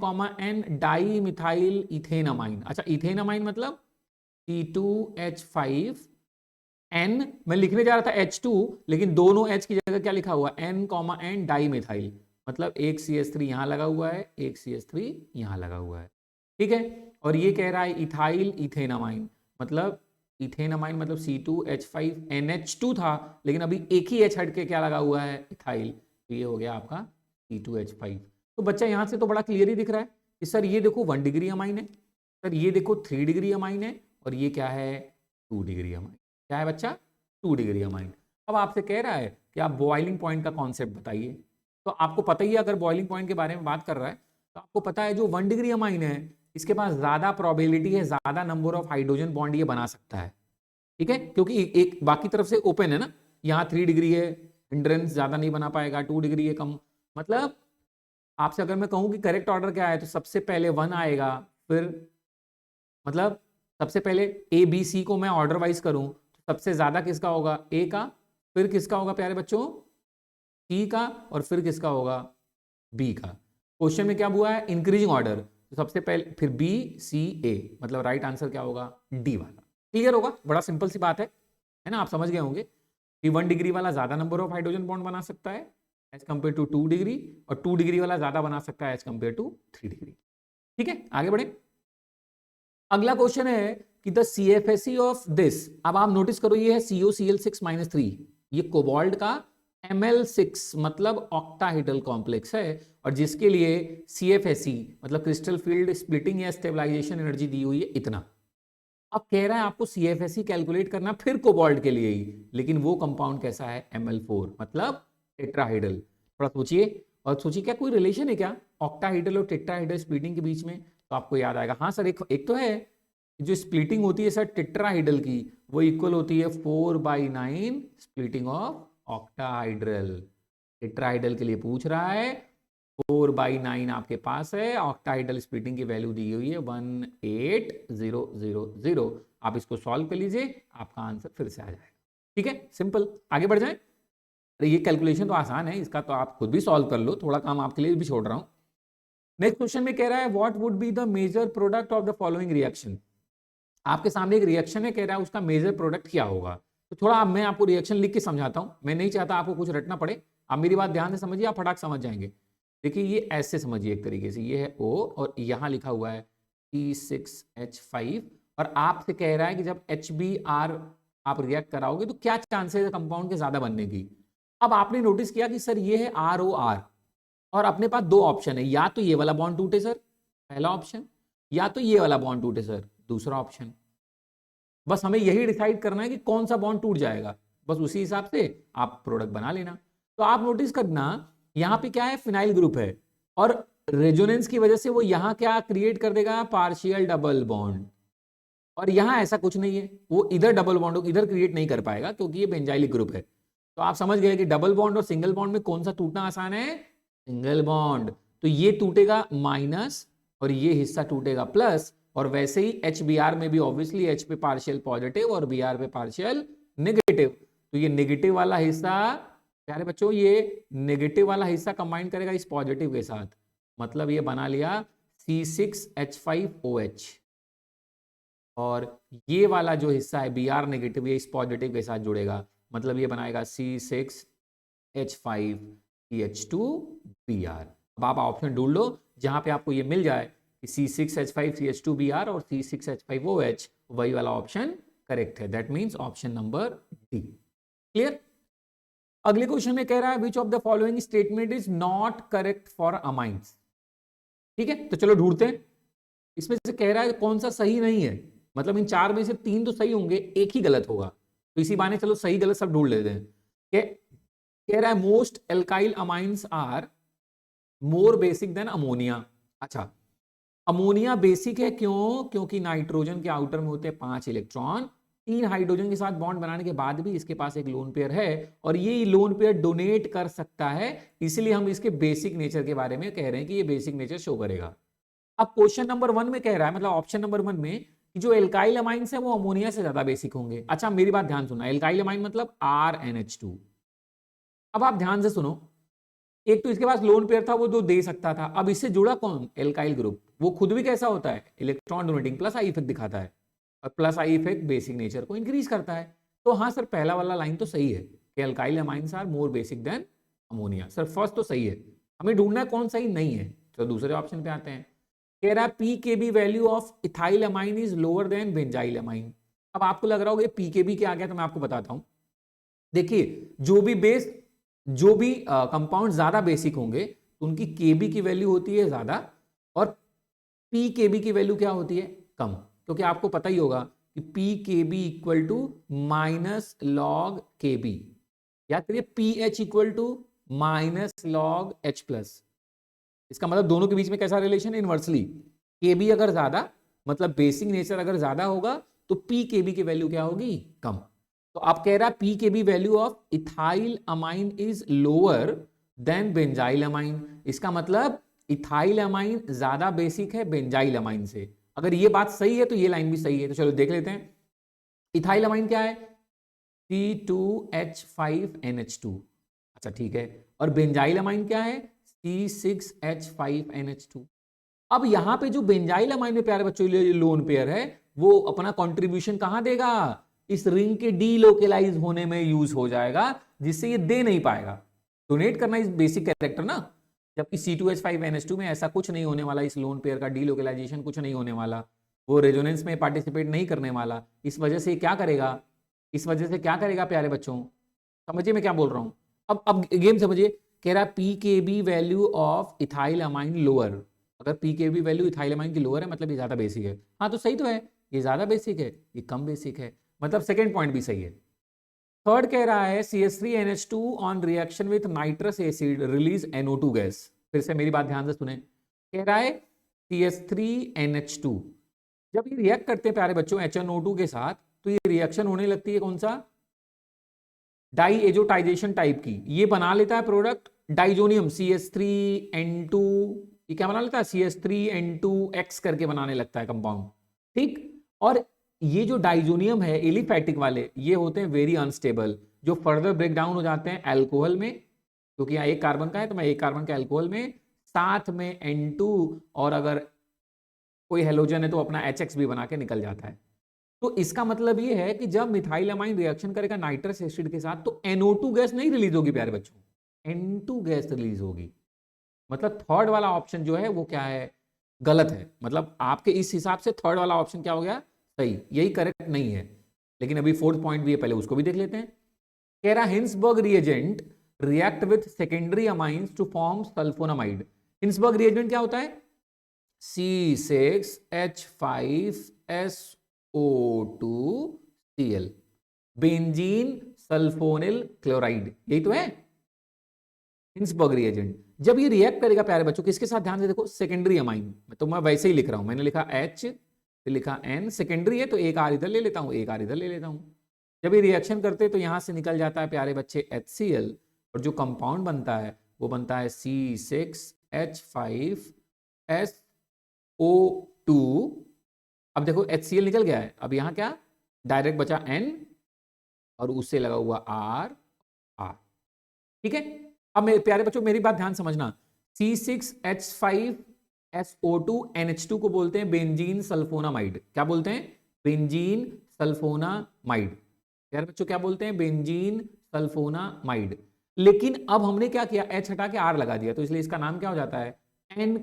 di methyl ethane amine. अच्छा इथेन अमाइन मतलब C2H5N, मैं लिखने जा रहा था H2 लेकिन दोनों H की जगह क्या लिखा हुआ N, डाई मिथाइल, मतलब एक CH3 यहां लगा हुआ है, एक CH3 यहां लगा हुआ है। ठीक है, और ये कह रहा है इथाइल इथेनामाइन, मतलब इथेनामाइन मतलब C2H5NH2 था लेकिन अभी एक ही H हट के क्या लगा हुआ है इथाइल, तो ये हो गया आपका C2H5। तो बच्चा यहां से तो बड़ा क्लियर ही दिख रहा है कि सर ये देखो 1 डिग्री अमाइन है, सर ये देखो 3 डिग्री अमाइन है, और ये क्या है 2 डिग्री अमाइन। क्या है बच्चा 2 डिग्री अमाइन। अब आपसे कह रहा है कि आप बॉइलिंग पॉइंट का कॉन्सेप्ट बताइए। तो आपको पता ही है, अगर बॉइलिंग पॉइंट के बारे में बात कर रहा है तो आपको पता है जो 1 डिग्री अमाइन है इसके पास ज्यादा प्रोबेबिलिटी है, ज्यादा नंबर ऑफ हाइड्रोजन बॉन्ड ये बना सकता है, ठीक है, क्योंकि एक बाकी तरफ से ओपन है ना, यहाँ 3 डिग्री है, हिंड्रेंस ज्यादा नहीं बना पाएगा, 2 डिग्री है कम। मतलब आपसे अगर मैं कहूं कि करेक्ट ऑर्डर क्या है, तो सबसे पहले 1 आएगा, फिर मतलब सबसे पहले ए बी सी को मैं ऑर्डर वाइज करूं तो सबसे ज्यादा किसका होगा, ए का, फिर किसका होगा प्यारे बच्चों, सी का, और फिर किसका होगा, बी का। क्वेश्चन में क्या हुआ है, इंक्रीजिंग ऑर्डर, तो सबसे पहले फिर बी सी ए, मतलब राइट आंसर क्या होगा, डी वाला। क्लियर होगा, बड़ा सिंपल सी बात है ना, आप समझ गए होंगे कि 1 डिग्री वाला ज्यादा नंबर ऑफ हाइड्रोजन बॉन्ड बना सकता है एज कंपेयर टू 2 डिग्री, और 2 डिग्री वाला ज्यादा बना सकता है एज कंपेयर टू 3 डिग्री। ठीक है, आगे बढ़े। अगला क्वेश्चन है कि द CFSE ऑफ दिस, अब आप नोटिस करो ये है COCl6-3, ये कोबाल्ट का Ml6 मतलब ऑक्टाहेड्रल कॉम्प्लेक्स है, और जिसके लिए CFSE मतलब क्रिस्टल फील्ड स्प्लिटिंग या स्टेबलाइजेशन एनर्जी दी हुई है इतना। अब कह रहा है आपको CFSE कैलकुलेट करना फिर कोबाल्ट के लिए ही, लेकिन वो कंपाउंड कैसा है, Ml4 मतलब टेट्राहेड्रल। थोड़ा सोचिए, और सोचिए क्या कोई रिलेशन है क्या ऑक्टाहेड्रल और टेट्राहेड्रल स्प्लिटिंग के बीच में, तो आपको याद आएगा, हाँ सर एक तो है जो स्प्लिटिंग होती है सर टेट्राहेड्रल की, वो इक्वल होती है 4/9 स्प्लिटिंग ऑफ ऑक्टाहाइड्रल। टेट्राहाइड्रल के लिए पूछ रहा है, 4/9 आपके पास है, ऑक्टाहाइड्रल स्प्लिटिंग की वैल्यू दी हुई है 18000। आप इसको सॉल्व कर लीजिए, आपका आंसर फिर से आ जाएगा। ठीक है, सिंपल, आगे बढ़ जाए। अरे ये कैलकुलेशन तो आसान है, इसका तो आप खुद भी सॉल्व कर लो, थोड़ा काम आपके लिए भी छोड़ रहा हूं। नेक्स्ट क्वेश्चन में कह रहा है what would be the major product of the following reaction. आपके सामने एक रिएक्शन है, कह रहा है उसका मेजर प्रोडक्ट क्या होगा। तो थोड़ा मैं आपको रिएक्शन लिख के समझाता हूं, मैं नहीं चाहता आपको कुछ रटना पड़े, आप मेरी बात ध्यान से समझिए, आप फटाक समझ जाएंगे। देखिए ये ऐसे समझिए, एक तरीके से ये है O और यहाँ लिखा हुआ है C6H5, और आपसे कह रहा है कि जब HBr आप रिएक्ट कराओगे तो क्या चांसेस है कंपाउंड के ज्यादा बनने की। अब आपने नोटिस किया कि सर ये है ROR, और अपने पास दो ऑप्शन है, या तो ये वाला बॉन्ड टूटे सर पहला ऑप्शन, या तो ये वाला बॉन्ड टूटे सर दूसरा ऑप्शन। बस हमें यही डिसाइड करना है कि कौन सा बॉन्ड टूट जाएगा, बस उसी हिसाब से आप प्रोडक्ट बना लेना। तो आप नोटिस करना यहां पे क्या है, फिनाइल ग्रुप है, और रेजोनेंस की वजह से वो यहां क्या क्रिएट कर देगा, पार्शियल डबल बॉन्ड, और यहां ऐसा कुछ नहीं है, वो इधर डबल बॉन्ड इधर क्रिएट नहीं कर पाएगा क्योंकि ये बेंजाइलिक ग्रुप है। तो आप समझ गए कि डबल बॉन्ड और सिंगल बॉन्ड में कौन सा टूटना आसान है, सिंगल बॉन्ड। तो ये टूटेगा माइनस और ये हिस्सा टूटेगा प्लस, और वैसे ही HBr में भी ऑब्वियसली H पे पार्शियल पॉजिटिव और Br पे पार्शियल नेगेटिव, तो ये नेगेटिव वाला हिस्सा प्यारे बच्चों, ये नेगेटिव वाला हिस्सा कंबाइन करेगा इस पॉजिटिव के साथ, मतलब ये बना लिया C6H5OH, और ये वाला जो हिस्सा है Br नेगेटिव ये इस पॉजिटिव के साथ जुड़ेगा, मतलब ये बनाएगा C6H5CH2Br। अब आप ऑप्शन ढूंढ लो जहां पे आपको ये मिल जाए कि C6H5CH2Br और C6H5OH, वही वाला ऑप्शन करेक्ट है, that means option number D. Clear. अगले क्वेश्चन में कह रहा है which of the following statement is not correct for amines. ठीक है, तो चलो ढूंढते हैं, इसमें से कह रहा है कौन सा सही नहीं है, मतलब इन चार में से 3 तो सही होंगे, एक ही गलत होगा, तो इसी बहाने चलो सही गलत सब ढूंढ लेते हैं। कह रहा है most alkyl amines are more basic than ammonia. अच्छा, अमोनिया बेसिक है क्यों, क्योंकि नाइट्रोजन के आउटर में होते हैं 5 इलेक्ट्रॉन, 3 हाइड्रोजन के साथ बॉन्ड बनाने के बाद भी इसके पास एक लोन पेयर है, और ये लोन पेयर डोनेट कर सकता है, इसलिए हम इसके बेसिक नेचर के बारे में कह रहे हैं कि ये बेसिक नेचर शो करेगा। अब क्वेश्चन नंबर 1 में कह रहा है, मतलब ऑप्शन नंबर 1 में कि जो एल्काइल अमाइंस है वो अमोनिया से ज्यादा बेसिक होंगे। अच्छा मेरी बात ध्यान सुना, एल्काइल अमाइन मतलब RNH2। अब आप ध्यान से सुनो, एक तो इसके पास लोन पेयर था वो जो दे सकता था, अब इससे जुड़ा कौन, एल्काइल ग्रुप, वो खुद भी कैसा होता है, electron donating, plus I effect दिखाता है, और plus I effect basic nature को इंक्रीज करता है। तो हाँ सर पहला वाला लाइन तो सही है कि alkyl amines are more basic than ammonia, sir first तो सही है, हमें ढूंढना है कौन सही नहीं है। तो दूसरे ऑप्शन पे आते हैं, कह रहा है pKb value of ethyl amine is lower than benzyl amine. अब आपको लग रहा होगा पीकेबी क्या आ गया, तो मैं आपको बताता हूं। देखिए जो भी कंपाउंड ज्यादा बेसिक होंगे उनकी केबी की वैल्यू होती है ज्यादा, और पी केबी की वैल्यू क्या होती है, कम, क्योंकि आपको पता ही होगा कि P K B equal to minus log K B, याद करिए P H equal to minus log H plus. इसका मतलब दोनों के बीच में कैसा रिलेशन? इनवर्सली। Kb अगर ज्यादा, मतलब बेसिक नेचर अगर ज्यादा होगा तो pKb की वैल्यू क्या होगी? कम। तो आप कह रहा pKb value of ethyl amine is lower than benzyl amine. इसका मतलब इथाइल अमाइन ज्यादा बेसिक है बेंजाइल अमाइन से। अगर ये बात सही है तो ये लाइन भी सही है। तो चलो देख लेते हैं। इथाइल अमाइन क्या है? C2H5NH2। अच्छा ठीक है। और बेंजाइल अमाइन क्या है? C6H5NH2। अब यहां पे जो बेंजाइल अमाइन में प्यारे बच्चों ये लोन पेयर है, वो अपना कंट्रीब्यूशन कहां देगा? इस रिंग के डीलोकेलाइज होने में यूज हो जाएगा, जिससे ये दे नहीं पाएगा। डोनेट करना इस बेसिक कैरेक्टर ना, जबकि C2H5NH2 में ऐसा कुछ नहीं होने वाला। इस लोन पेयर का डीलोकेलाइजेशन कुछ नहीं होने वाला, वो रेजोनेंस में पार्टिसिपेट नहीं करने वाला। इस वजह से क्या करेगा? इस वजह से क्या करेगा प्यारे बच्चों? समझिए मैं क्या बोल रहा हूं। अब गेम समझिए। कह रहा pKb value of ethyl amine lower. अगर pKb वैल्यू इथाइल अमाइन की लोअर है, मतलब ये ज्यादा बेसिक है। हाँ तो सही तो है, ये ज्यादा बेसिक है, ये कम बेसिक है, मतलब सेकेंड पॉइंट भी सही है। थर्ड कह रहा है CH3NH2 on reaction with nitrous acid release NO2 gas. फिर से मेरी बात ध्यान से सुने। कह रहा है CH3NH2 जब ये रिएक्ट करते हैं प्यारे बच्चों HNO2 के साथ, तो ये रिएक्शन होने लगती है कौन सा? डाई एजोटाइजेशन टाइप की। ये बना लेता है प्रोडक्ट डाइजोनियम CH3N2। ये क्या बना लेता है? CH3N2X करके बनाने लगता है कंपाउंड। ठीक। और ये जो डाइजोनियम है एलिफैटिक वाले, ये होते हैं वेरी अनस्टेबल, जो फर्दर ब्रेक डाउन हो जाते हैं अल्कोहल में, क्योंकि यहाँ एक कार्बन का है तो मैं एक कार्बन के अल्कोहल में, साथ में N2, और अगर कोई हेलोजन है तो अपना HX भी बना के निकल जाता है। तो इसका मतलब ये है कि जब मिथाइल अमाइन रिएक्शन करेगा नाइट्रस एसिड के साथ, तो NO2 गैस नहीं रिलीज होगी प्यारे बच्चों, N2 गैस रिलीज होगी। मतलब थर्ड वाला ऑप्शन जो है वो क्या है? गलत है। मतलब आपके इस हिसाब से थर्ड वाला ऑप्शन क्या हो गया? सही, यही करेक्ट नहीं है। लेकिन अभी फोर्थ पॉइंट भी है, पहले उसको भी देख लेते हैं। कह रहा Hinsberg reagent react with secondary amines to form sulphonamide. Hinsberg reagent क्या होता है? C6H5SO2Cl, बेंजीन सल्फोनिल क्लोराइड, यही तो है हिंसबर्ग रिएजेंट। जब ये रिएक्ट करेगा प्यारे बच्चों किसके साथ? ध्यान से देखो, सेकेंडरी अमाइन। तो मैं वैसे ही लिख रहा हूं, मैंने लिखा H फिर लिखा N, सेकेंडरी है तो एक आर इधर ले लेता हूं, एक आर इधर ले लेता हूं। जब ये रिएक्शन करते हैं तो यहां से निकल जाता है प्यारे बच्चे HCl, और जो कंपाउंड बनता है वो बनता है C6H5SO2। अब देखो HCl निकल गया है, अब यहां क्या डायरेक्ट बचा N और उससे लगा हुआ R। ठीक है। अब मेरे प्यारे बच्चों मेरी बात ध्यान समझना। C6H5SO2NH2 को बोलते हैं बेंजीन सल्फोनामाइड। क्या बोलते हैं? Benzene sulphonamide. प्यारे बच्चों क्या बोलते हैं? Benzene sulphonamide. लेकिन अब हमने क्या किया? H हटा के R लगा दिया, तो इसलिए इसका नाम क्या हो जाता है? N,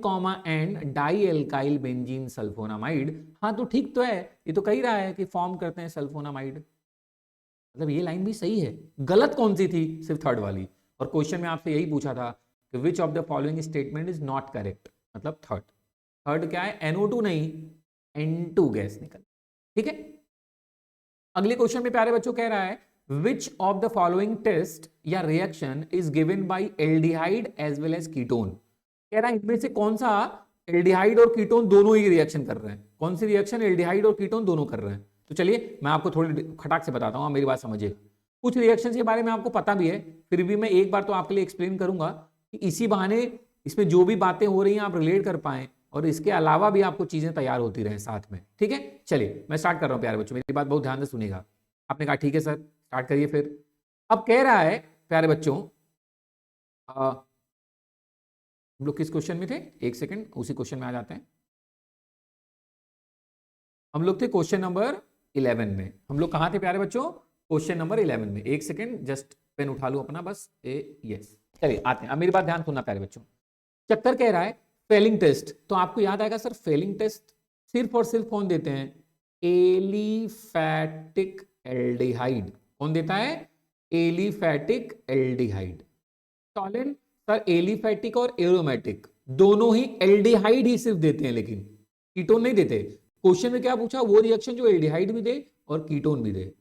di alkyl benzene sulphonamide. हाँ तो ठीक तो है, ये तो कही रहा है कि फॉर्म करते हैं सल्फोनामाइड। मतलब ये लाइन भी सही है। गलत कौन सी थी? सिर्फ थर्ड वाली। और क्वेश्चन में आपसे यही पूछा था कि विच of the following statement is not correct, मतलब थर्ड। थर्ड क्या है? NO2 नहीं, N2 गैस निकल। ठीक है। अगले क्वेश्चन में प्यारे बच्चों कह रहा है which of the following test या reaction is given by aldehyde as well as ketone. कह रहा है इनमें से कौन सा एल्डिहाइड और कीटोन दोनों ही रिएक्शन कर रहे हैं? कौन सी रिएक्शन एल्डिहाइड और कीटोन दोनों कर रहे हैं? तो चलिए मैं आपको थोड़ी खटाक से बताता हूं, मेरी बात समझिए। कुछ रिएक्शंस के बारे में आपको पता भी है, फिर भी मैं एक बार तो आपके लिए एक्सप्लेन करूंगा कि इसी बहाने इसमें जो भी बातें हो रही हैं आप रिलेट कर पाए, और इसके अलावा भी आपको चीजें तैयार होती रहें साथ में। ठीक है। चलिए मैं स्टार्ट कर रहा हूं प्यारे बच्चों, मेरी बात बहुत ध्यान से सुनिएगा। आपने कहा ठीक है सर, स्टार्ट करिए फिर। अब कह रहा है प्यारे बच्चों, हम लोग किस क्वेश्चन में थे? एक सेकंड, उसी क्वेश्चन में आ जाते हैं। हम लोग थे क्वेश्चन नंबर 11 में। हम लोग कहां थे प्यारे बच्चों? क्वेश्चन नंबर 11 में। एक सेकंड, जस्ट पेन उठा लूं अपना बस। यस, चलिए आते हैं। अब मेरी बात ध्यान सुनना प्यारे बच्चों। चक्कर कह रहा है फेलिंग टेस्ट, तो आपको याद आएगा सर फेलिंग टेस्ट सिर्फ और सिर्फ कौन देते हैं? Aliphatic aldehyde. कौन देता है? Aliphatic aldehyde. Tollens sir aliphatic और एरोमेटिक दोनों ही एल्डिहाइड ही सिर्फ देते हैं, लेकिन कीटोन नहीं देते। क्वेश्चन में क्या पूछा? वो रिएक्शन जो एल्डिहाइड भी दे और कीटोन भी दे।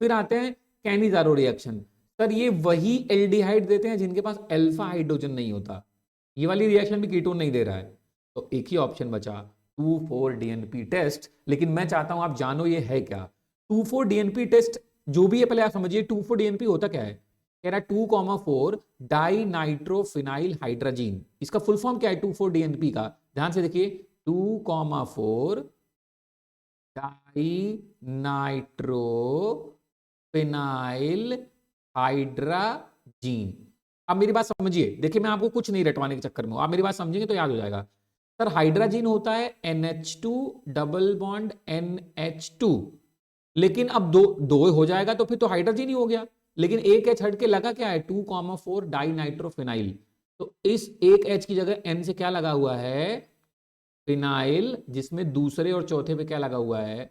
फिर आते हैं कैनिजारो रिएक्शन। सर ये वही एल्डिहाइड देते हैं जिनके पास अल्फा हाइड्रोजन नहीं होता, ये वाली रिएक्शन भी कीटोन नहीं दे रहा है। तो एक ही ऑप्शन बचा 2,4-DNP टेस्ट, लेकिन मैं चाहता हूं आप जानो ये है क्या। 2,4-DNP टेस्ट जो भी है पहले आप समझिए 2,4-DNP होता क्या है। कह रहा है 2,4 डाई नाइट्रोफिनाइल हाइड्रोजीन, इसका फुल फॉर्म क्या है 2,4-DNP का, ध्यान से देखिए 2,4 डाई नाइट्रोफिनाइल हाइड्रोजीन। अब मेरी बात समझिए, देखिए मैं आपको कुछ नहीं रटवाने के चक्कर में हूं, आप मेरी बात समझेंगे तो याद हो जाएगा। सर हाइड्रोजीन होता है NH2 डबल बॉन्ड NH2, लेकिन अब दो दो हो जाएगा तो फिर तो हाइड्रोजीन ही हो गया, लेकिन एक एच हट के लगा क्या है 2,4 डाई नाइट्रोफिनाइल। तो इस एक एच की जगह N से क्या लगा हुआ है, फिनाइल, जिसमें दूसरे और चौथे पे क्या लगा हुआ है,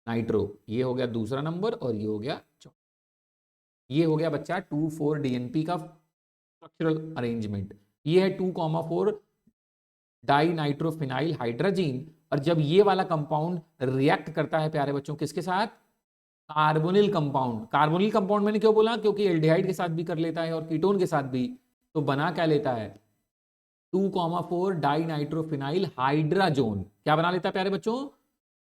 नाइट्रो। ये हो गया दूसरा नंबर और ये हो गया चौथा। ये हो गया बच्चा 2,4-DNP का स्ट्रक्चरल अरेंजमेंट। ये है 2,4 डाई नाइट्रोफिनाइल हाइड्रोजीन। और जब ये वाला कंपाउंड रिएक्ट करता है प्यारे बच्चों किसके साथ, कार्बोनिल कंपाउंड। कार्बोनिल कंपाउंड मैंने क्यों बोला, क्योंकि एल्डिहाइड के साथ भी कर लेता है और कीटोन के साथ भी, तो बना क्या लेता है 2,4 डाई नाइट्रोफिनाइल हाइड्रोजोन। क्या बना लेता है प्यारे बच्चों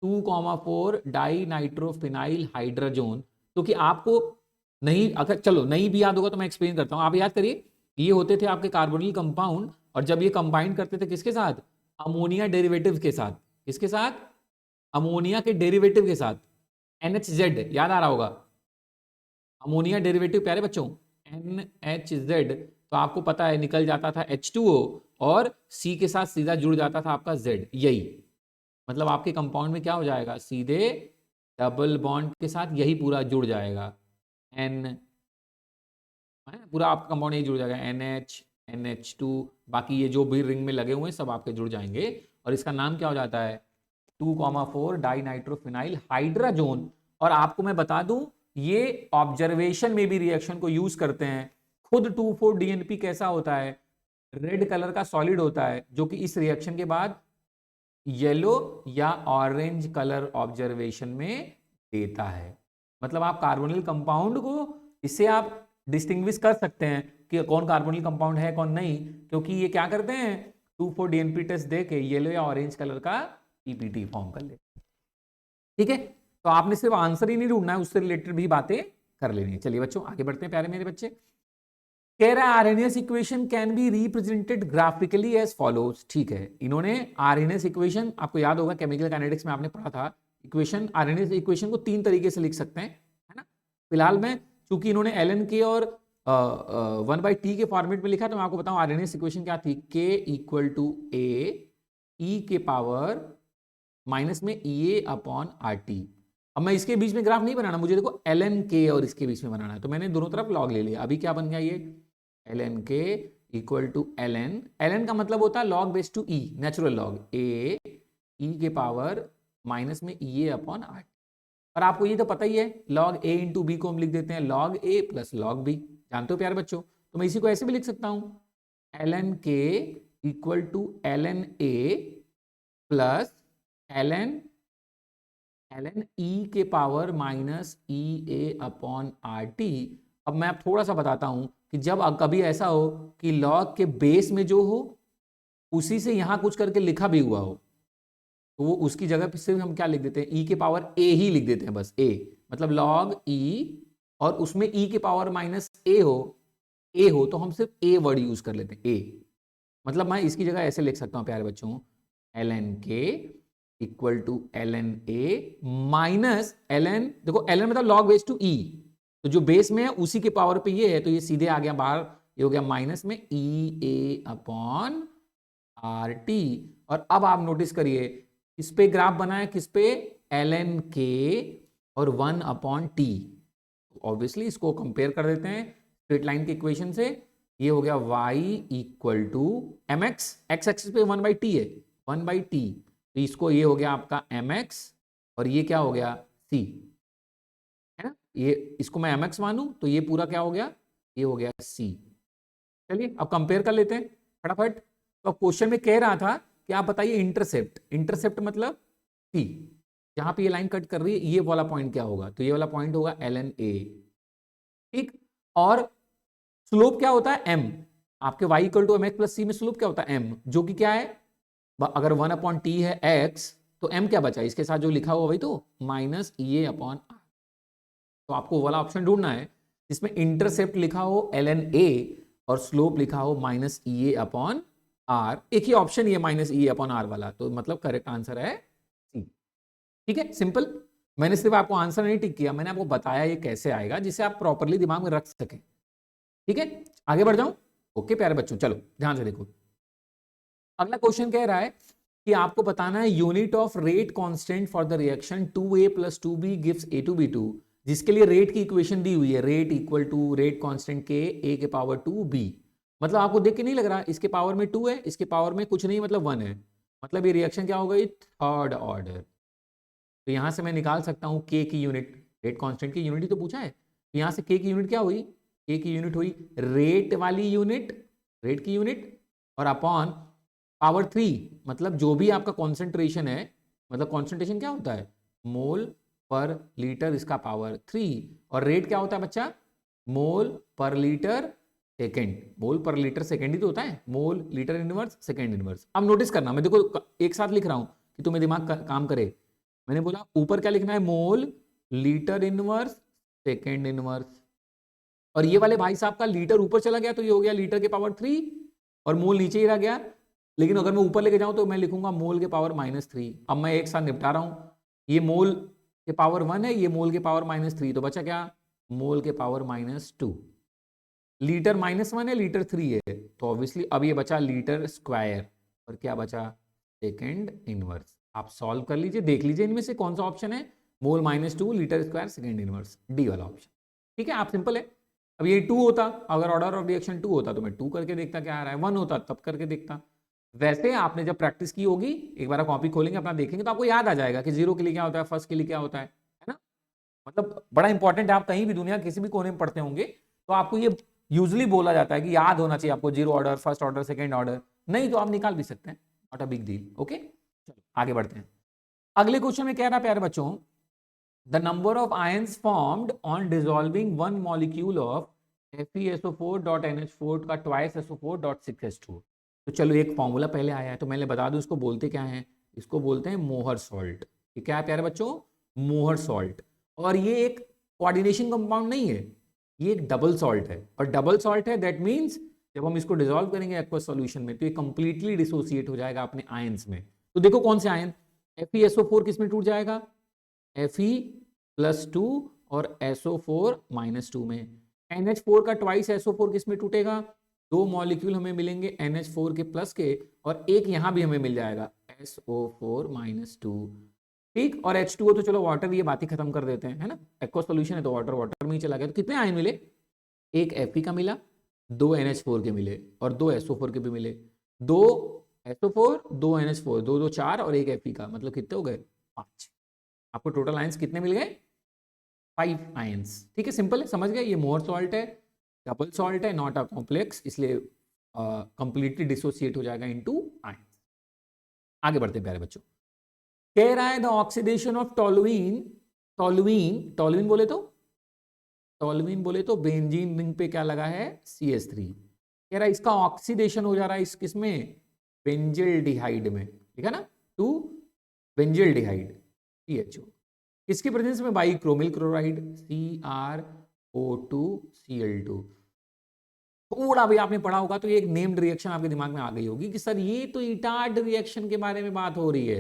2,4 डाई नाइट्रोफिनाइल हाइड्रोजोन। क्योंकि आपको नहीं, अगर चलो नहीं भी याद होगा तो मैं एक्सप्लेन करता हूं, आप याद करिए ये होते थे आपके कार्बोनिल कंपाउंड, और जब ये कंबाइन करते थे किसके साथ, अमोनिया डेरिवेटिव के साथ। किसके साथ, अमोनिया के डेरिवेटिव के साथ, NHZ, याद आ रहा होगा अमोनिया डेरिवेटिव प्यारे बच्चों NHZ। तो आपको पता है निकल जाता था H2O और C के साथ सीधा जुड़ जाता था आपका Z। यही मतलब आपके कंपाउंड में क्या हो जाएगा, सीधे डबल बॉन्ड के साथ यही पूरा जुड़ जाएगा N, पूरा आपका कंपाउंड यही जुड़ जाएगा NH NH2, बाकी ये जो भी रिंग में लगे हुए हैं सब आपके जुड़ जाएंगे, और इसका नाम क्या हो जाता है 2,4 डाई नाइट्रोफिनाइल हाइड्रोजोन। और आपको मैं बता दूं ये ऑब्जर्वेशन में भी रिएक्शन को यूज करते हैं। खुद 2,4-DNP कैसा होता है, रेड कलर का सॉलिड होता है, जो कि इस रिएक्शन के बाद येलो या ऑरेंज कलर ऑब्जर्वेशन में देता है। मतलब आप कार्बोनिल कंपाउंड को इससे आप डिस्टिंग्विश कर सकते हैं कि कौन कार्बोनिल कंपाउंड है कौन नहीं, क्योंकि ये क्या करते हैं 2,4-DNP टेस्ट दे के येलो या ऑरेंज कलर का PPT फॉर्म कर ले। ठीक है, तो आपने सिर्फ आंसर ही नहीं ढूंढना है, उससे रिलेटेड भी बातें कर लेनी है। चलिए बच्चों आगे बढ़ते हैं प्यारे मेरे बच्चे। कह रहा है Arrhenius equation can be represented graphically as follows. ठीक है, इन्होंने आरएनएस इक्वेशन, आपको याद होगा केमिकल काइनेटिक्स में आपने पढ़ा था, इक्वेशन आरएनएस इक्वेशन को 3 तरीके से लिख सकते हैं, है ना। फिलहाल में चूंकि इन्होंने ln के और 1/t के फॉर्मेट में लिखा, तो मैं आपको बताऊं आरएनएस इक्वेशन क्या थी, k equal to a e के पावर माइनस में EA/RT। अब मैं इसके बीच में ग्राफ नहीं बनाना, मुझे देखो ln k और इसके बीच में बनाना है, तो मैंने दोनों तरफ लॉग ले लिया। अभी क्या बन गया ये ln k equal to ln का मतलब होता है log base to e, natural log a e के पावर माइनस में EA/RT। और आपको ये तो पता ही है log a इंटू बी को हम लिख देते हैं log a plus log b, जानते हो प्यारे बच्चों। तो मैं इसी को ऐसे भी लिख सकता हूं ln k equal to ln a plus ln e के पावर माइनस EA/RT। अब मैं थोड़ा सा बताता हूं कि जब कभी ऐसा हो कि log के बेस में जो हो उसी से यहां कुछ करके लिखा भी हुआ हो, तो वो उसकी जगह पे सिर्फ हम क्या लिख देते हैं e के पावर a ही लिख देते हैं, बस a, मतलब log e, और उसमें e के पावर माइनस a हो तो हम सिर्फ a वर्ड यूज कर लेते हैं a। मतलब मैं इसकी जगह ऐसे लिख सकता हूं प्यारे बच्चों ln k equal to ln a minus ln, देखो ln मतलब log बेस टू e, तो जो बेस में है उसी के पावर पे ये है, तो ये सीधे आ गया बाहर, ये हो गया माइनस में EA/RT। और अब आप नोटिस करिए किस पे ग्राफ बना है, किस पे, ln k और 1/t। ऑब्वियसली इसको कंपेयर कर देते हैं स्ट्रेट लाइन के इक्वेशन से। ये हो गया y equal to mx, x axis पे 1/t है, 1/t, तो इसको ये हो गया आपका mx, और ये क्या हो गया c, है ना। ये इसको मैं mx मानूं तो ये पूरा क्या हो गया, ये हो गया c। चलिए अब कंपेयर कर लेते हैं फटाफट। तो क्वेश्चन में कह रहा था कि आप बताइए इंटरसेप्ट, इंटरसेप्ट मतलब c, जहां पे ये लाइन कट कर रही है ये वाला पॉइंट क्या होगा, तो ये वाला पॉइंट होगा ln a। ठीक, और स्लोप क्या होता है m, आपके y equal to mx plus c में स्लोप क्या होता है m, जो कि क्या है, अगर 1/t है x तो m क्या बचा, इसके साथ जो लिखा हुआ वही तो माइनस EA/r। तो आपको वो वाला ऑप्शन ढूंढना है जिसमें इंटरसेप्ट लिखा हो ln a और स्लोप लिखा हो माइनस EA/r। एक ही ऑप्शन ये माइनस EA/r वाला, तो मतलब करेक्ट आंसर है C। ठीक है, सिंपल। मैंने सिर्फ आपको आंसर नहीं टिक किया, मैंने आपको बताया ये कैसे आएगा जिसे आप प्रॉपरली दिमाग में रख सकें। ठीक है, आगे बढ़ जाऊं। ओके प्यारे बच्चों, चलो ध्यान से देखो। अगला क्वेश्चन कह रहा है कि आपको बताना है unit of rate constant for the reaction 2a + 2b gives A2B2, जिसके लिए रेट की इक्वेशन दी हुई है, rate equal to rate constant के a के पावर 2b। मतलब आपको देख के नहीं लग रहा इसके पावर में 2 है, इसके पावर में कुछ नहीं मतलब 1 है, मतलब ये रिएक्शन क्या हो गई, थर्ड ऑर्डर। तो यहां से मैं निकाल सकता हूं k की यूनिट, रेट कांस्टेंट की यूनिट ही तो पूछा है, यहां से k की यूनिट क्या हुई, k की यूनिट हुई रेट वाली यूनिट, रेट की यूनिट, और अपॉन पावर 3, मतलब जो भी आपका कॉन्सेंट्रेशन है, मतलब कॉन्सेंट्रेशन क्या होता है, मोल पर लीटर इसका पावर 3, और रेट क्या होता है बच्चा, मोल पर लीटर सेकेंड, मोल पर लीटर सेकेंड ही तो होता है, mole litre inverse second inverse. अब नोटिस करना, मैं देखो एक साथ लिख रहा हूं कि तुम्हें दिमाग काम करे। मैंने बोला ऊपर क्या लिखना है, mole litre inverse second inverse, और ये वाले भाई साहब का लीटर ऊपर चला गया तो ये हो गया लीटर के पावर 3 और मोल नीचे ही रह गया। लेकिन अगर मैं ऊपर लेके जाऊं तो मैं लिखूंगा मोल के पावर -3। अब मैं एक साथ निपटा रहा हूं, ये मोल के पावर 1 है, ये मोल के पावर -3, तो बचा क्या, मोल के पावर -2। लीटर -1 है, लीटर 3 है, तो ऑब्वियसली अब ये बचा लीटर स्क्वायर, और क्या बचा, सेकेंड इनवर्स। आप सॉल्व कर लीजिए, देख लीजिए इनमें से कौन सा ऑप्शन है, मोल -2 litre square second inverse, D वाला ऑप्शन। ठीक है, आप सिंपल है। अब ये 2 होता, अगर ऑर्डर ऑफ रिएक्शन 2 होता तो मैं 2 करके देखता क्या आ रहा है, 1 होता तब करके देखता। वैसे आपने जब प्रैक्टिस की होगी, एक बार कॉपी खोलेंगे अपना देखेंगे तो आपको याद आ जाएगा कि 0 के लिए क्या होता है, फर्स्ट के लिए क्या होता है ना। मतलब बड़ा इंपॉर्टेंट है, आप कहीं भी दुनिया किसी भी कोने में पढ़ते होंगे तो आपको ये यूजली बोला जाता है कि याद होना चाहिए आपको, 0 order, first order, second order, नहीं तो आप निकाल भी सकते हैं, not a big deal. Okay, चलो आगे बढ़ते हैं। अगले क्वेश्चन में कह रहा है प्यारे बच्चों, the number of ions formed on dissolving one molecule of FeSO4.NH4 का ट्वाइस SO4.6H2। तो चलो एक फॉर्मूला पहले आया है तो मैंने बता दूं इसको बोलते क्या है, इसको बोलते हैं मोहर सॉल्ट। ये क्या है प्यारे बच्चों, मोहर सॉल्ट। और ये एक कोऑर्डिनेशन कंपाउंड नहीं है, ये एक डबल सॉल्ट है, और डबल सॉल्ट है दैट मीन्स जब हम इसको डिसॉल्व करेंगे एक्वस सॉल्यूशन में तो ये कंप्लीटली डिसोसिएट हो जाएगा अपने आयंस में। तो देखो कौन से आयन, FeSO4 किस में टूट जाएगा, Fe+2 और SO4-2 में। NH4 का ट्वाइस SO4 किस में टूटेगा, 2 मॉलिक्यूल हमें मिलेंगे NH4 के प्लस के, और एक यहां भी हमें मिल जाएगा SO4-2। ठीक, और H2O तो चलो वाटर, ये बात ही खत्म कर देते हैं, है ना, एक्वस सॉल्यूशन है तो वाटर वाटर में ही चला गया। तो कितने आयन मिले, एक Fe का मिला, 2 NH4 के मिले, और 2 SO4 के भी मिले, 2 SO4 2 NH4, 2 2 4 और एक Fe का, मतलब कितने हो गए, 5। आपको टोटल आयंस कितने मिल गए, 5 आयंस। ठीक है, सिंपल है, समझ गए, ये मोर सॉल्ट है, डबल सॉल्ट है, नॉट अ कॉम्प्लेक्स, इसलिए कंप्लीटली डिसोसिएट हो जाएगा इनटू आयंस। आगे बढ़ते हैं प्यारे बच्चों। कह रहा है the oxidation of toluene, toluene toluene बोले तो, टोलुइन बोले तो बेंजीन रिंग पे क्या लगा है, CH3। कह रहा है इसका ऑक्सीडेशन हो जा रहा है इस किसमें, बेंजिल्डिहाइड में, ठीक है ना, टू बेंजिल्डिहाइड CHO, किसकी प्रेजेंस में, बाई क्रोमिल क्लोराइड CrO2Cl2। थोड़ा भी आपने पढ़ा होगा तो ये एक नेम्ड रिएक्शन आपके दिमाग में आ गई होगी कि सर ये तो इटार्ड रिएक्शन के बारे में बात हो रही है।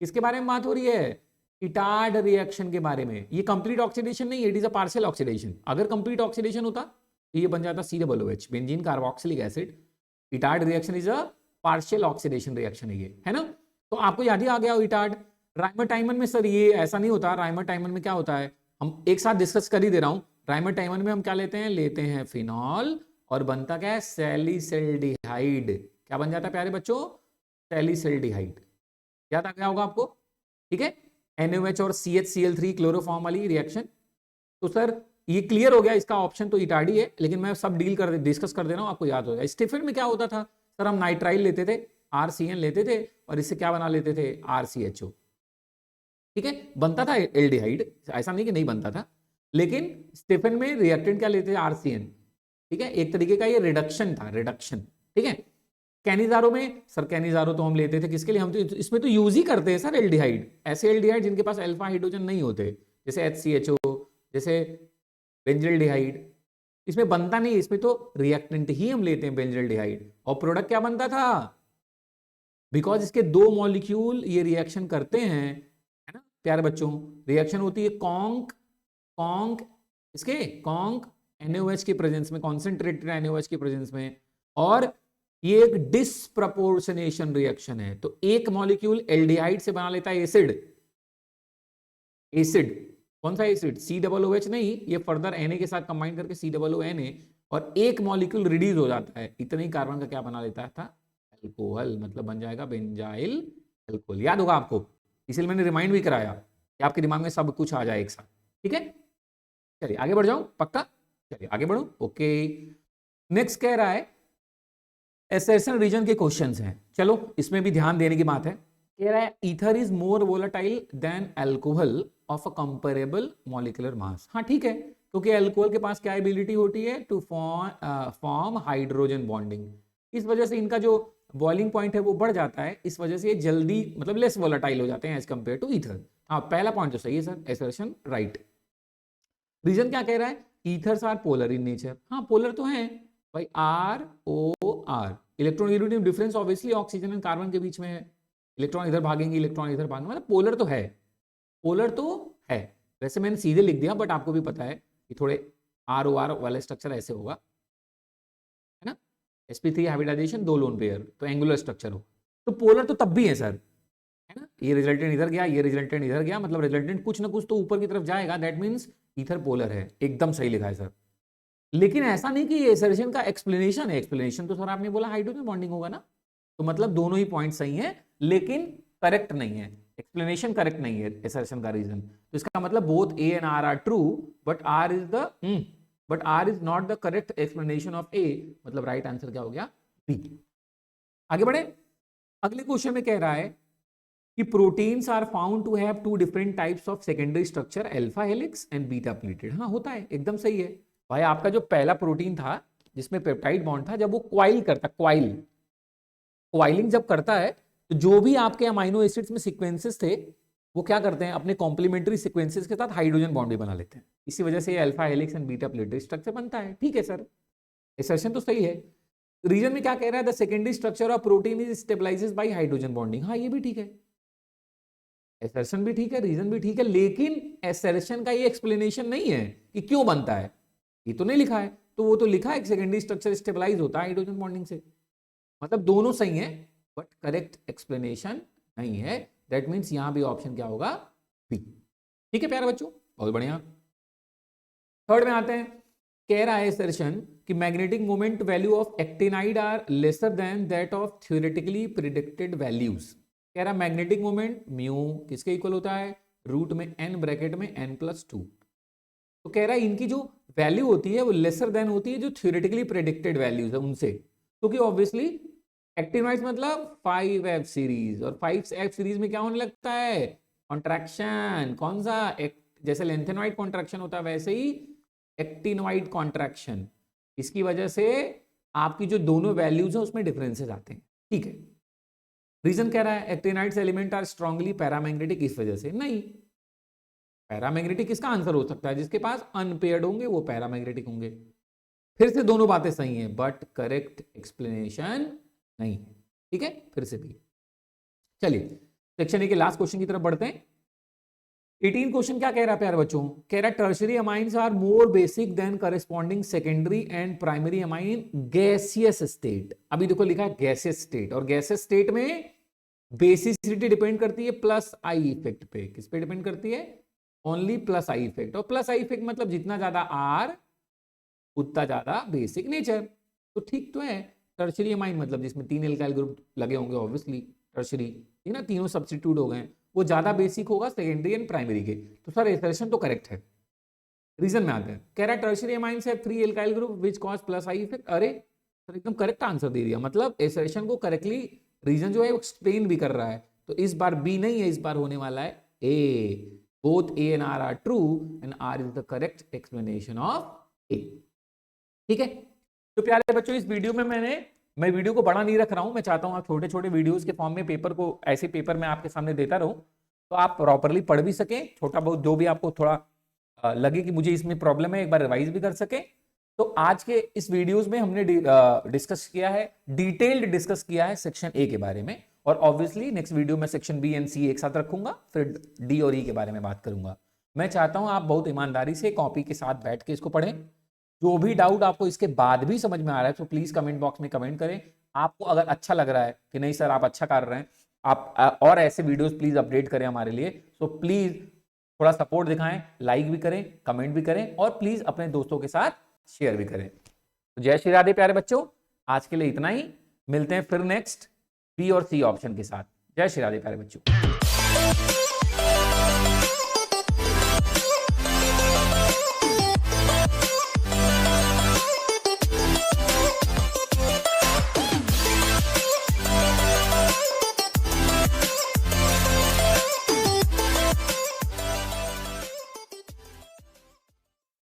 किसके बारे में बात हो रही है, इटार्ड रिएक्शन के बारे में। ये कंप्लीट ऑक्सीडेशन नहीं है, it is a partial oxidation. अगर कंप्लीट ऑक्सीडेशन होता तो ये बन जाता COOH, benzene carboxylic acid. Etard reaction is a partial oxidation reaction है ना। तो आपको याद ही आ गया इटार्ड। राइमर टाइमन में सर ये ऐसा नहीं होता, राइमर टाइमन में क्या होता है, हम एक साथ डिस्कस कर ही दे रहा हूं। राइमर टाइमन में हम क्या लेते हैं, लेते हैं फिनॉल, और बनता क्या है, सैलिसिल्डिहाइड। क्या बन जाता है प्यारे बच्चों, सैलिसिल्डिहाइड। याद आ गया होगा आपको, ठीक है, NaOH और CHCl3 क्लोरोफॉर्म वाली रिएक्शन। तो सर ये क्लियर हो गया, इसका ऑप्शन तो इटार्डी है, लेकिन मैं सब डिस्कस कर दे रहा हूं, आपको याद होगा। स्टिफेंट में क्या होता था सर, हम नाइट्राइल लेते थे, RCN लेते थे, और इससे क्या बना लेते थे, RCHO। ठीक है, बनता था एल्डिहाइड, ऐसा नहीं कि नहीं बनता था, लेकिन स्टेफन में रिएक्टेंट क्या लेते थे, आरसीएन। ठीक है, एक तरीके का ये रिडक्शन था, रिडक्शन। ठीक है, कैनिजारो में सर, कैनिजारो तो हम लेते थे किसके लिए, हम तो इसमें तो यूज ही करते हैं सर एल्डिहाइड, ऐसे एल्डिहाइड जिनके पास अल्फा हाइड्रोजन नहीं होते, जैसे HCHO, जैसे बेंजल्डिहाइड। इसमें बनता नहीं, इसमें तो रिएक्टेंट ही हम लेते हैं बेंजल्डिहाइड, और प्रोडक्ट क्या बनता था, बिकॉज इसके दो मॉलिक्यूल ये रिएक्शन करते हैं, है ना प्यारे बच्चों, रिएक्शन होती है कॉन्क कॉन्क इसके कॉन्क NaOH के प्रेजेंस में, कॉन्सेंट्रेटेड NaOH के प्रेजेंस में, और ये एक डिसप्रपोर्शनेशन रिएक्शन है। तो एक मॉलिक्यूल एल्डिहाइड से बना लेता है एसिड, एसिड कौन सा एसिड, COOH नहीं, ये फर्दर Na के साथ कंबाइन करके COONA, और एक मॉलिक्यूल रिड्यूस हो जाता है, इतने ही कार्बन का क्या बना लेता था, अल्कोहल, मतलब बन जाएगा बेंजाइल अल्कोहल। याद होगा आपको, इसलिए मैंने रिमाइंड भी कराया कि आपके दिमाग में सब कुछ आ जाए एक साथ। ठीक है, चलिए आगे बढ़ जाऊं, पक्का, चलिए आगे बढ़ो। ओके, नेक्स्ट कह रहा है एसेशन रीजन के क्वेश्चंस हैं, चलो इसमें भी ध्यान देने की बात है। कह रहा है ether is more volatile than alcohol of a comparable molecular mass. हाँ ठीक है, क्योंकि अल्कोहल के पास क्या एबिलिटी होती है, टू फॉर्म हाइड्रोजन बॉन्डिंग, इस वजह से इनका जो बॉइलिंग पॉइंट है वो बढ़ जाता है, इस वजह से ये जल्दी मतलब लेस वोलेटाइल हो जाते हैं एज कंपेयर टू ईथर। हाँ पहला पॉइंट तो सही है सर, एसर्शन राइट। रीजन क्या कह रहा है, ethers are polar in nature. हाँ पोलर तो है भाई, ROR, electron difference obviously oxygen and carbon के बीच में है, इलेक्ट्रॉन इधर भागेंगे, इलेक्ट्रॉन इधर भागेंगे, मतलब पोलर तो है, पोलर तो है। वैसे मैंने सीधे लिख दिया, बट आपको भी पता है कि थोड़े ROR वाले स्ट्रक्चर ऐसे होगा, है ना, sp3 हाइब्रिडाइजेशन, 2 लोन पेयर, तो एंगुलर स्ट्रक्चर हो, तो पोलर तो तब भी है सर, है ना, ये रिजल्टेंट इधर गया, ये रिजल्टेंट इधर गया, मतलब रिजल्टेंट कुछ ना कुछ तो ऊपर की तरफ जाएगा, दैट मींस ईथर पोलर है, एकदम सही लिखा है सर। लेकिन ऐसा नहीं कि ये एसर्शन का एक्सप्लेनेशन है, एक्सप्लेनेशन तो सर आपने बोला हाइड्रोजन बॉन्डिंग होगा ना, तो मतलब दोनों ही पॉइंट सही है, लेकिन करेक्ट नहीं है, एक्सप्लेनेशन करेक्ट नहीं है एसर्शन का रीजन। तो इसका मतलब both A and R are true, but R is not the correct explanation of A, मतलब राइट आंसर क्या हो गया, B। आगे बढ़े, अगले क्वेश्चन में कह रहा है कि proteins are found to have 2 different types of secondary structure, alpha helix and beta pleated. हाँ होता है, एकदम सही है भाई। आपका जो पहला प्रोटीन था जिसमें पेप्टाइड बॉन्ड था, जब वो क्वाइल करता, क्वाइलिंग जब करता है, तो जो भी आपके अमाइनो एसिड्स में सीक्वेंसेस थे वो क्या करते हैं, अपने कॉम्प्लीमेंट्री सीक्वेंसेस के साथ हाइड्रोजन बॉन्ड भी बना लेते हैं, इसी वजह से ये alpha helix and beta pleated structure बनता है। ठीक है सर, एसर्शन तो सही है। रीजन में क्या कह रहा है, the secondary structure of protein is stabilises bye hydrogen bonding. हाँ ये भी ठीक है, एसर्शन भी ठीक है, रीजन भी ठीक है, लेकिन एसर्शन का ये एक्सप्लेनेशन नहीं है कि क्यों बनता है, ये तो नहीं लिखा है। तो वो तो लिखा है सेकेंडरी स्ट्रक्चर स्टेबलाइज होता है हाइड्रोजन बॉन्डिंग से, मतलब दोनों सही है, बट करेक्ट एक्सप्लेनेशन नहीं है, दैट मींस यहां भी ऑप्शन क्या होगा, बी। ठीक है प्यारे बच्चों, बहुत बढ़िया। थर्ड में आते हैं, कह रहा है एसर्शन कि magnetic moment value of actinide are lesser than that of theoretically predicted values. कह रहा मैग्नेटिक मोमेंट म्यू किसके इक्वल होता है, रूट में n ब्रैकेट में n+2। तो कह रहा है इनकी जो वैल्यू होती है वो लेसर देन होती है जो थ्योरेटिकली प्रेडिक्टेड वैल्यूज है उनसे, क्योंकि ऑब्वियसली एक्टिनाइड्स मतलब 5F सीरीज, और 5F सीरीज में क्या होने लगता है, कॉन्ट्रैक्शन। कौन सा, जैसे लेंथेनॉइड कॉन्ट्रैक्शन होता है वैसे ही एक्टिनॉइड कॉन्ट्रैक्शन, इसकी वजह से आपकी जो दोनों वैल्यूज है उसमें डिफरेंसेस आते हैं। ठीक है, रीजन कह रहा है actinides element are strongly paramagnetic, इस वजह से नहीं। पैरामैग्नेटिक किसका आंसर हो सकता है, जिसके पास अनपेयर्ड होंगे वो पैरामैग्नेटिक होंगे। फिर से दोनों बातें सही हैं, बट करेक्ट एक्सप्लेनेशन नहीं है। ठीक है, फिर से भी। चलिए सेक्शन ए के लास्ट क्वेश्चन की तरफ बढ़ते हैं। 18 क्वेश्चन क्या कह रहा है प्यारे बच्चों, कह रहा है tertiary amines are more basic than corresponding secondary and primary amine gaseous state. अभी देखो लिखा है गैसियस स्टेट, और गैसियस स्टेट में बेसिसिटी डिपेंड करती है प्लस आई इफेक्ट पे। किस पे डिपेंड करती है, ओनली प्लस आई इफेक्ट, और प्लस आई इफेक्ट मतलब जितना ज्यादा आर उतना ज्यादा बेसिक नेचर। तो ठीक तो है, टर्शियरी अमाइन मतलब जिसमें 3 एल्काइल ग्रुप लगे होंगे, ऑब्वियसली टर्शियरी, ठीक ना, तीनों सब्स्टिट्यूट हो गए, वो ज्यादा बेसिक होगा सेकेंडरी एंड प्राइमरी के। तो सर एसर्शन तो करेक्ट है। रीजन में आते हैं, कह रहा है tertiary amines have 3 alkyl group which cause plus I effect. अरे सर एकदम करेक्ट आंसर दे दिया, मतलब एसर्शन को करेक्टली रीजन जो है वो एक्सप्लेन भी कर रहा है। तो इस बार बी नहीं है, इस बार होने वाला है ए। both A and R are true and R is the correct explanation of A. ठीक है, तो प्यारे बच्चों इस वीडियो में मैं वीडियो को बड़ा नहीं रख रहा हूं, मैं चाहता हूं आप छोटे छोटे वीडियोस के फॉर्म में पेपर को ऐसे पेपर में आपके सामने देता रहूं तो आप प्रॉपरली पढ़ भी सकें, छोटा बहुत जो भी आपको थोड़ा लगे कि मुझे इसमें प्रॉब्लम है एक बार रिवाइज भी कर सके। तो आज के इस वीडियोस में हमने डिस्कस किया है, डिटेल्ड डिस्कस किया है सेक्शन ए के बारे में, और ऑब्वियसली नेक्स्ट वीडियो में सेक्शन बी एंड सी एक साथ रखूंगा, फिर डी और ई के बारे में बात करूंगा। मैं चाहता हूं आप बहुत ईमानदारी से कॉपी के साथ बैठ के इसको पढ़ें। जो भी डाउट आपको इसके बाद भी समझ में आ रहा है तो प्लीज कमेंट बॉक्स में कमेंट करें। आपको अगर अच्छा लग रहा है कि नहीं सर आप अच्छा कर रहे हैं, आप और ऐसे वीडियोस प्लीज अपडेट करें हमारे लिए, तो प्लीज थोड़ा सपोर्ट दिखाएं, लाइक भी करें, कमेंट भी करें, और प्लीज अपने दोस्तों के साथ शेयर भी करें। तो जय श्री राधे प्यारे बच्चों, आज के लिए इतना ही, मिलते हैं फिर नेक्स्ट बी और सी ऑप्शन के साथ। जय श्री राधे प्यारे बच्चों।